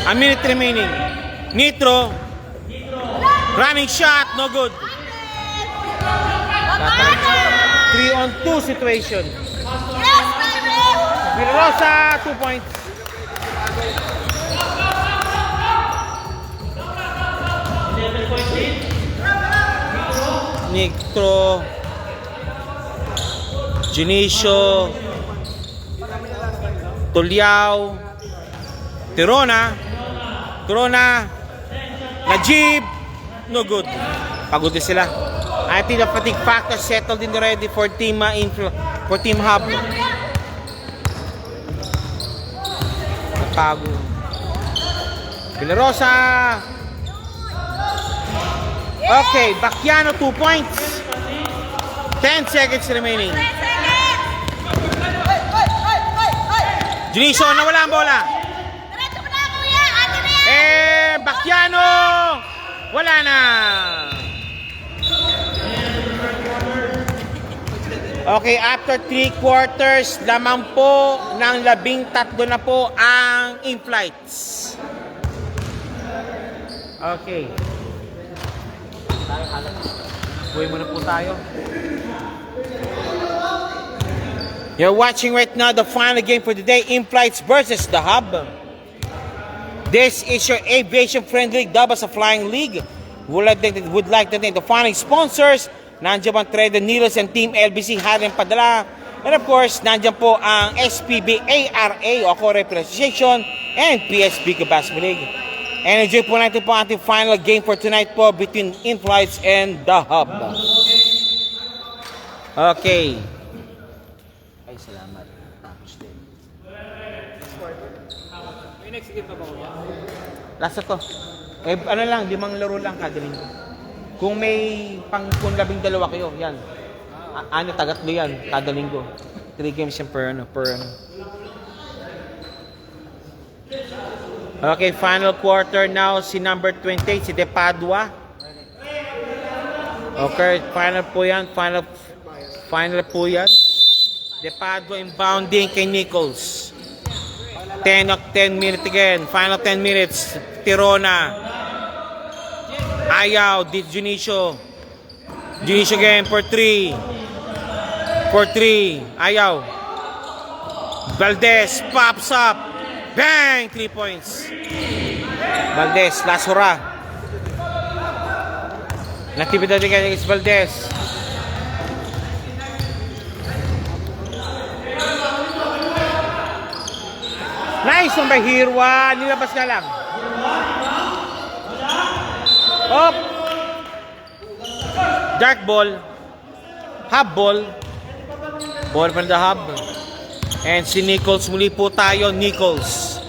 A minute remaining. Nitro. Running shot. No good. 3-on-2 situation. Yes, baby! Villarosa, 2 points. Nitro. Junicio. Tuliao. Tirona. Najib. No good. Pagod din sila. I think the fatigue factor settled in already for team for team hub. Napagod. Villarosa. Okay, Bacchiano 2 points. 10 seconds remaining. 10 seconds! Junicio, nawala ang bola. Diretso mo na, kuya! Atin na yan! Bacchiano! Wala na. Okay, after 3 quarters, lamang po ng 13 na po ang in-flights. Okay. Buhay muna po tayo. You're watching right now the final game for today, in-flights versus the Hub. This is your aviation-friendly Dabas Flying League. Would like to thank the following sponsors. Nandiyan po ang Trader Nilos and Team LBC Haring Padala. And of course, nandiyan po ang SPB ARA o Core Association and PSB Basketball League. And enjoy po natin po ating final game for tonight po between in-flights and the Hub. Okay. Ay, salamat. Tapos din. May next game pa ba kuya? Last to. Ano lang, 5 laro lang kada linggo. Kung may kung 12 kayo, yan. Tagatlo yan kada linggo. 3 games yan per ano. Okay, final quarter now, si number 28, si De Padua. Okay, final po yan. Final po yan. De Padua inbounding kay Nichols. 10 minutes again. Final 10 minutes. Tirona. Ayaw. Junicio. Junicio again for 3. Ayaw. Valdez pops up. Bang! 3 points. Valdez, last hurrah. Natividad din kay Valdez. Nice one by Hirwa. Nilabas ka lang. Up. Dark ball. Hub ball. Ball from the hub. And si Nichols, muli po tayo, Nichols.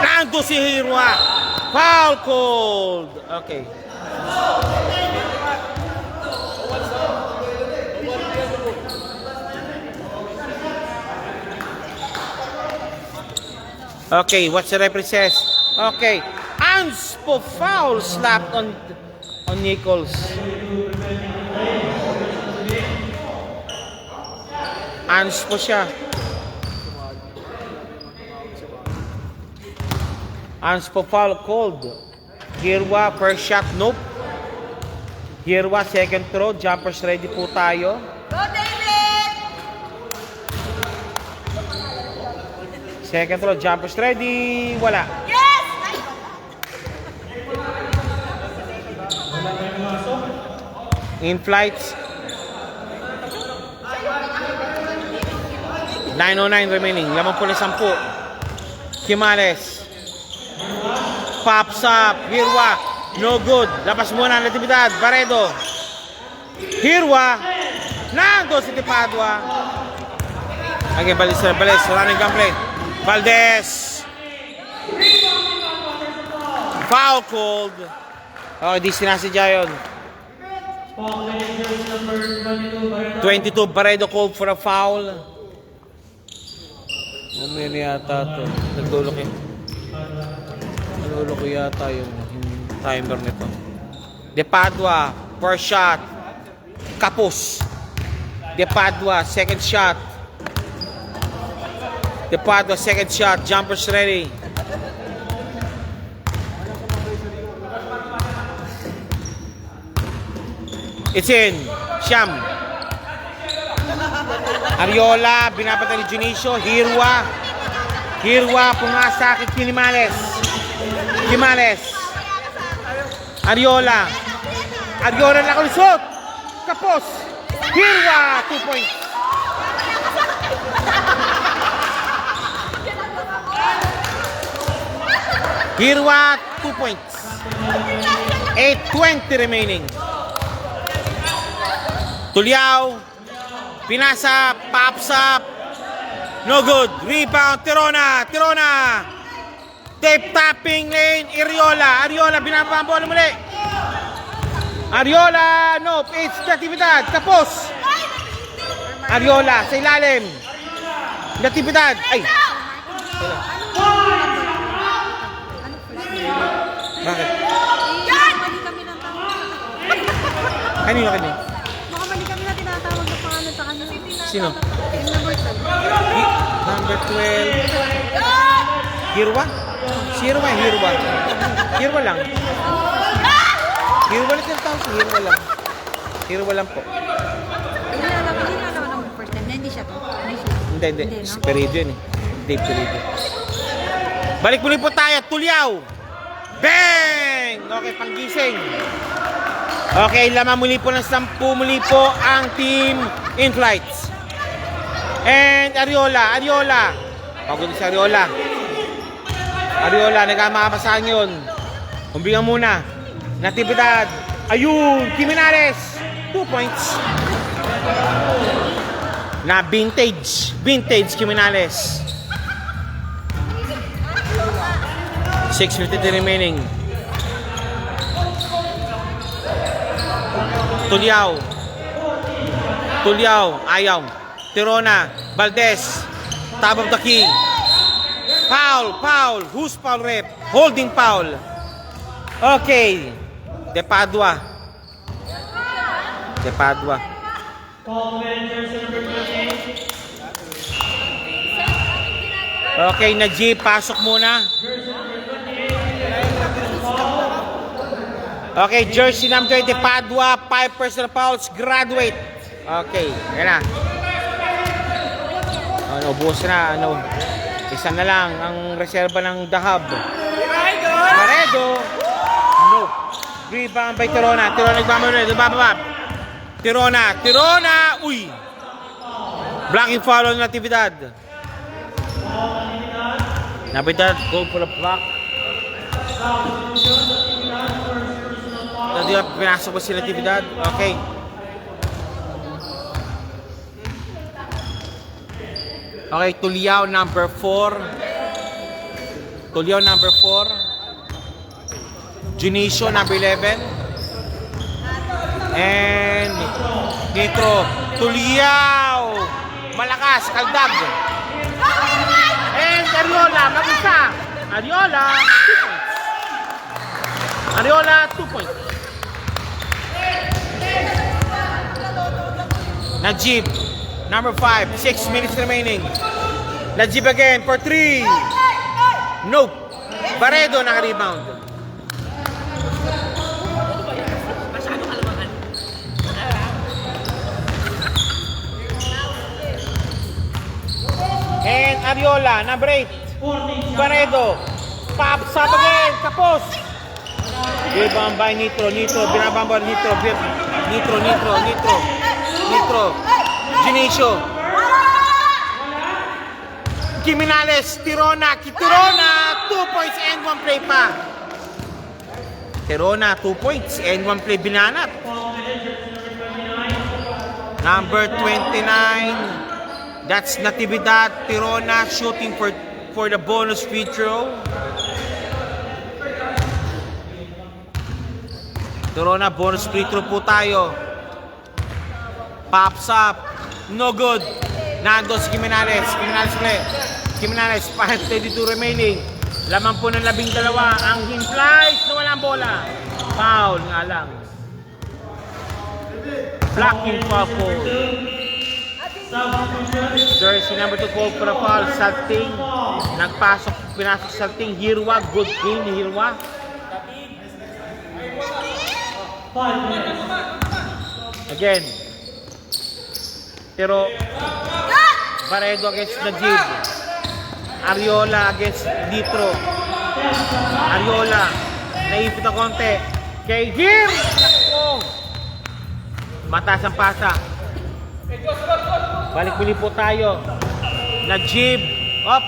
Nando si Hirwa. Foul called. Okay. Okay, what's the referee says? Okay. Anspo foul slapped on Nichols. Anspo siya. Anspo foul called. Hirwa first shot, nope. Hirwa second throw, jumpers ready po tayo. Go, David! Second throw, jumpers ready, wala. Yes! In flights. 9:09 remaining. Lamang po na 10. Kimales. Pops up. Hirwa. No good. Labas muna ang Natividad. Baredo. Hirwa. Nando si Tipadua. Again, Balis. Running gameplay. Valdez. Foul called. Oh, di sinasadya yun. 22, Baredo called for a foul. Umili yata ito. Nagdulok yata yung timer nito. De Padua, first shot. Kapos. De Padua, second shot. De Padua, second shot. Jumpers ready. It's in. Siyam. Ariola, binapatay ni Junicio. Hirwa. Hirwa, pumasa kay Kimales. Ariola. Ariola nakalusot. Kapos. Hirwa, 2 points. Hirwa, 2 points. 8:20 remaining. Tuliao, pinasa, pops up, no good, rebound, Tirona, tape tapping lane, Ariola, binaba ang bola muli, Ariola, nope, it's Natividad, kapos, Ariola, sa ilalim, Natividad, ay, bakit? Bali kami ng Kanino? Makabali kami na tinatawag na pangalan sa kanila. Sino? Yung number 12. Number 12. Hirwa? Si Hirwa, Hirwa. Hirwa lang. Hirwa lang tinatawag si Hirwa lang. Hirwa lang po. Hindi na alam ng first time. Hindi siya to. Hindi. Si Peridio yun eh. Dave Peridio. Balik muli po tayo. Tuliao. Bang! Okay, panggising. Okay, lamang muli po ng 10 muli po ang team in flights. And Ariola. Pagod si Ariola, nagkamapasahan yun. Humbingan muna. Natividad. Ayun, Kiminales. 2 points. Na vintage Kiminales. 6:53 remaining. Tuliao, ayaw. Tirona, Valdez, top of the key. Foul. Who's foul rep? Holding foul. Okay. De Padua. Okay, Najib, pasok muna. Okay, jersey number 20, Padua, 5 personal fouls, graduate. Okay, yan na. Ubus na, isa na lang ang reserba ng Dahab. Baredo. No. Rebound by Tirona. Nagbababa. Tirona. Uy. Blocking foul on Natividad. Natividad, go for the block. Pinasok ba si Natividad? Okay. Okay, Tuliao, number 4. Tulio, number 4. Junicio, number 11. And Nitro. Tuliao. Malakas, kaldag. And Ariola, mag-isa. Ariola, 2 points. Ariola, 2 points. Najib, number 5. 6 minutes remaining. Najib again for 3. Nope. Baredo naka-rebound. And Ariola, number 8. Baredo. Pops up again. Kapos. Rebound by Nitro. Binabamba Nitro. Junicio. Kiminales. Tirona. 2 points and 1 play pa. Tirona, 2 points and 1 play binanat. Number 29. That's Natividad Tirona shooting for the bonus free throw. Tirona, bonus free throw po tayo. Pops up. No good. Nando si Kiminales. Kiminales, 5:32 remaining. Lamang po ng 12. Ang himplies na walang bola. Foul nga lang. Blocking foul po. Jersey number 2 called for a foul. Salting. Pinasok Salting. Hirwa. Good game ni Hirwa. Again. Pero Baredo against Najib. Ariola against Nitro. Ariola. Naipit na konti. Kay Jim. Mataas ang pasa. Balik muli po tayo. Najib.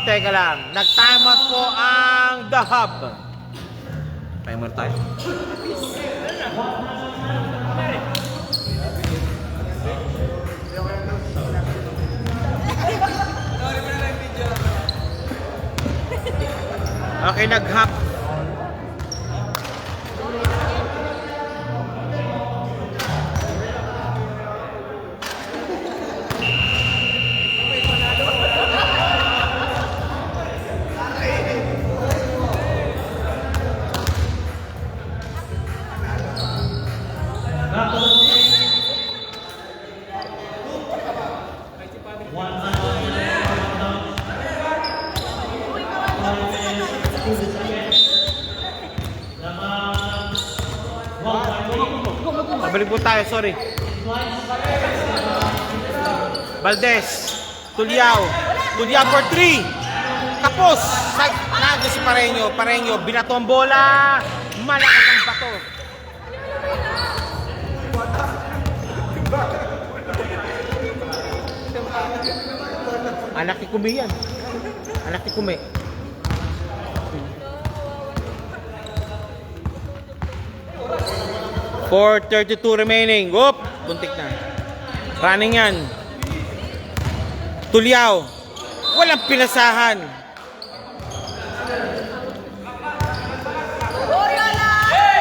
Teka lang. Nag-time out po ang The Hub. Timer tayo. Okay, nag-hub. Balik po tayo, sorry. Valdez. Tuliao for 3. Kapos. Nado si Pareño. Binato ang bola. Malakas ang bato. Anak ni Kumi yan. 4:32 remaining. Whoop! Buntik na. Running yan. Tuliao. Walang pinasahan.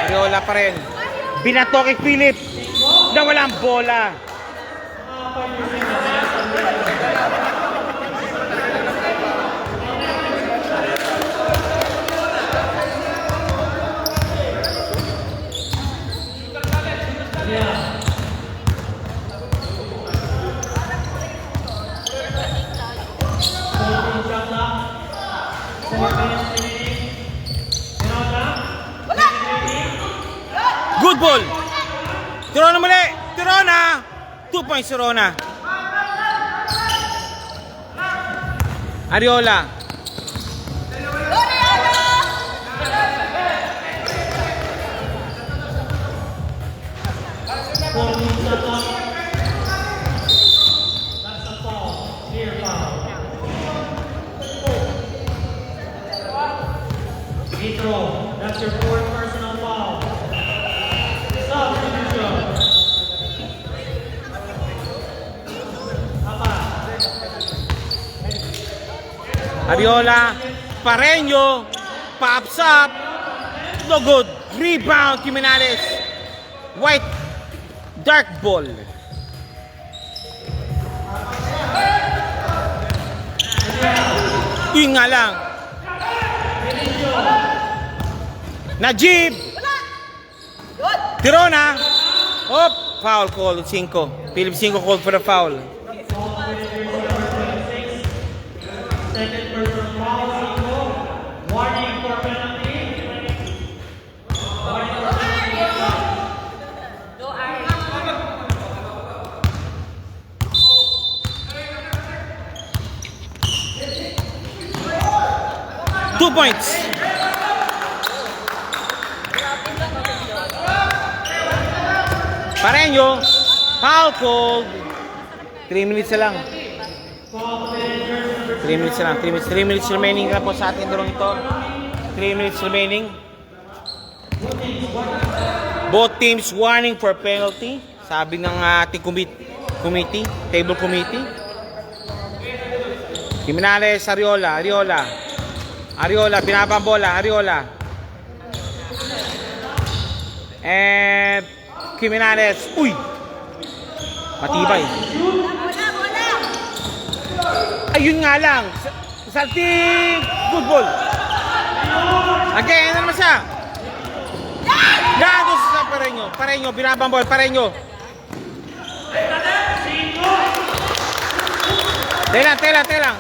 Ariola pa rin. Binato kay Philip. Na walang bola. Good ball. Tirona muli. 2 points Tirona. Ariola. That's a foul. Clear foul. Nitro, that's your 4th personal foul. Substitution. Ariola. Pareño. pops up. No good. Rebound, Jimenez. White, dark ball. Yun nga lang. Najib. Tirona. Hop, foul call, 5. Philip 5 called for the foul. Second personal foul, 5. Warning for penalty. Go Ari. 2 points. Pareño, foul called. 3 minutes na lang. 3 minutes na lang. 3 minutes remaining na po sa ating durong ito. 3 minutes remaining. Both teams warning for penalty. Sabi ng ating committee, table committee. Jimenez, Ariola, binabambola, Ariola. And Jimenez, uy! Matibay. Ayun nga lang. Salting! Good ball. Again, ano naman siya? Gado sa Pareño, binabambol, Pareño. Telang.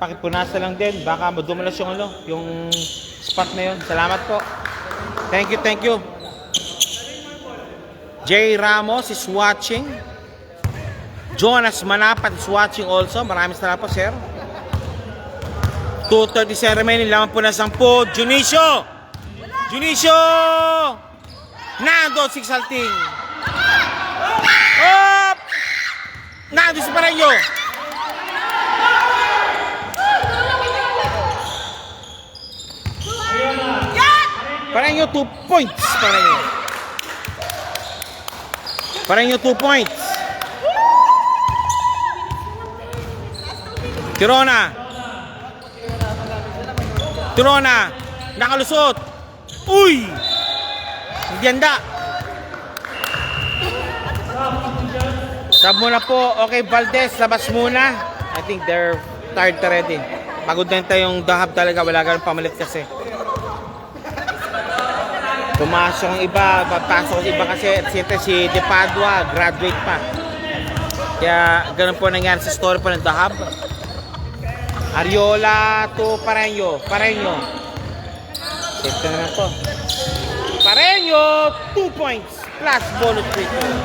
Pakipunasa lang din, baka madumalas yung spot na yun. Salamat po. Thank you. Jay Ramos is watching. Jonas Manapat is watching also. Maraming salamat po, sir. 2:37 remaining, laman po na 10. Junicio! Nando si Salting. Op! Nando si Pareño. Pareño 2 points. Pareño 2 points. Tirona. Nakalusot. Uy! Hindi handa. Sab muna po. Okay, Valdez, labas muna. I think they're tired already. Pagod na yung dahab talaga. Wala ganun pamalit kasi. Pumasok ang iba, papasok ang iba kasi siyempre si De Padua, graduate pa. Kaya ganun po nangyari sa story po ng The Hub. Ariola to Pareño. Safety na to. Pareño, 2 points plus bonus free throw.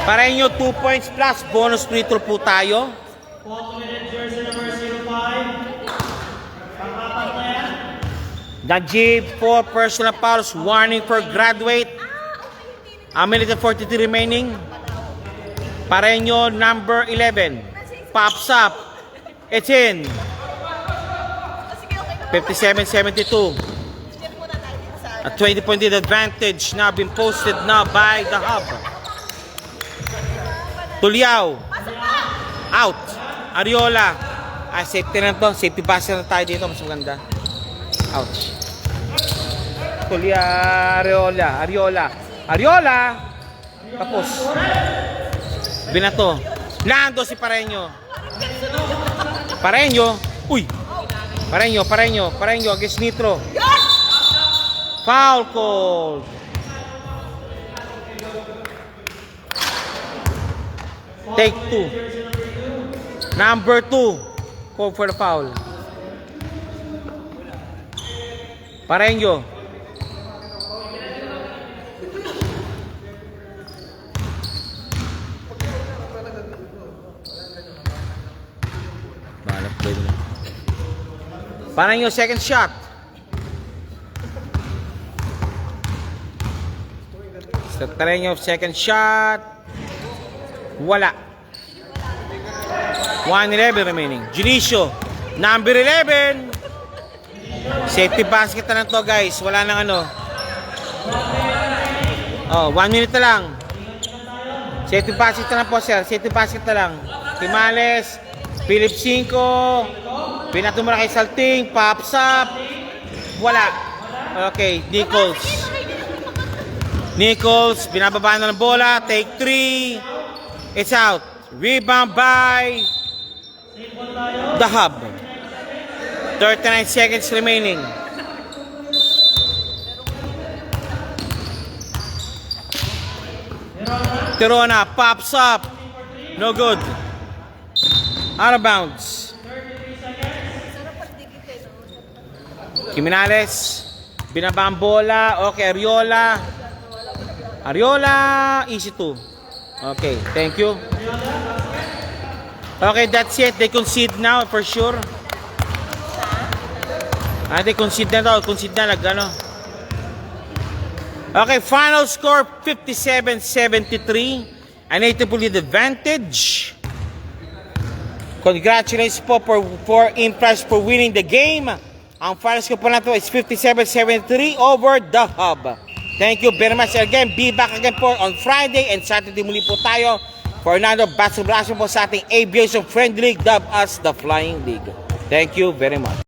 Pareño, 2 points plus bonus free throw po tayo. Jersey number 05. Pang-apat na yan. Najib, 4 personal fouls, warning for graduate. A minute and 43 remaining. Pareño, number 11. Pops up. It's in. 57-72. A 20-point lead advantage now been posted now by the Hub. Tuliao. Out. Ariola. Safety na to. Safety basket na tayo dito. Mas maganda. Out. Ariola. Tapos. Binato. Nando si Pareño. Uy. Pareño against Nitro. Foul call. Take 2. Number 2. Call for the foul. Pareño. Pareño second shot. Pareño second shot. Wala. 1:11 remaining. Junicio, number 11. Safety basket na lang to, guys. Wala nang ano. Oh, 1 minute na lang. Safety basket na lang po, sir. Safety basket na lang. Timales, Philip 5. Pinatumura kay Salting. Pops up. Wala. Okay, Nichols, binababa na ng bola. Take 3. It's out. Rebound by the Hub. 39 seconds remaining. Tirona pops up. No good. Out of bounds. Jimenez. Binaba ang bola. Okay, Ariola. Easy 2. Okay, thank you. Okay, that's it. They concede now for sure. They concede na to. Concede na ano. Okay, final score 57-73. An 8-point advantage. Congratulations po for Impress for winning the game. Ang final score po na to is 57-73 over the Hub. Thank you very much again. Be back again po on Friday and Saturday muli po tayo for another basketball action po sa ating Aviation Friendly League, dubbed as the Flying League. Thank you very much.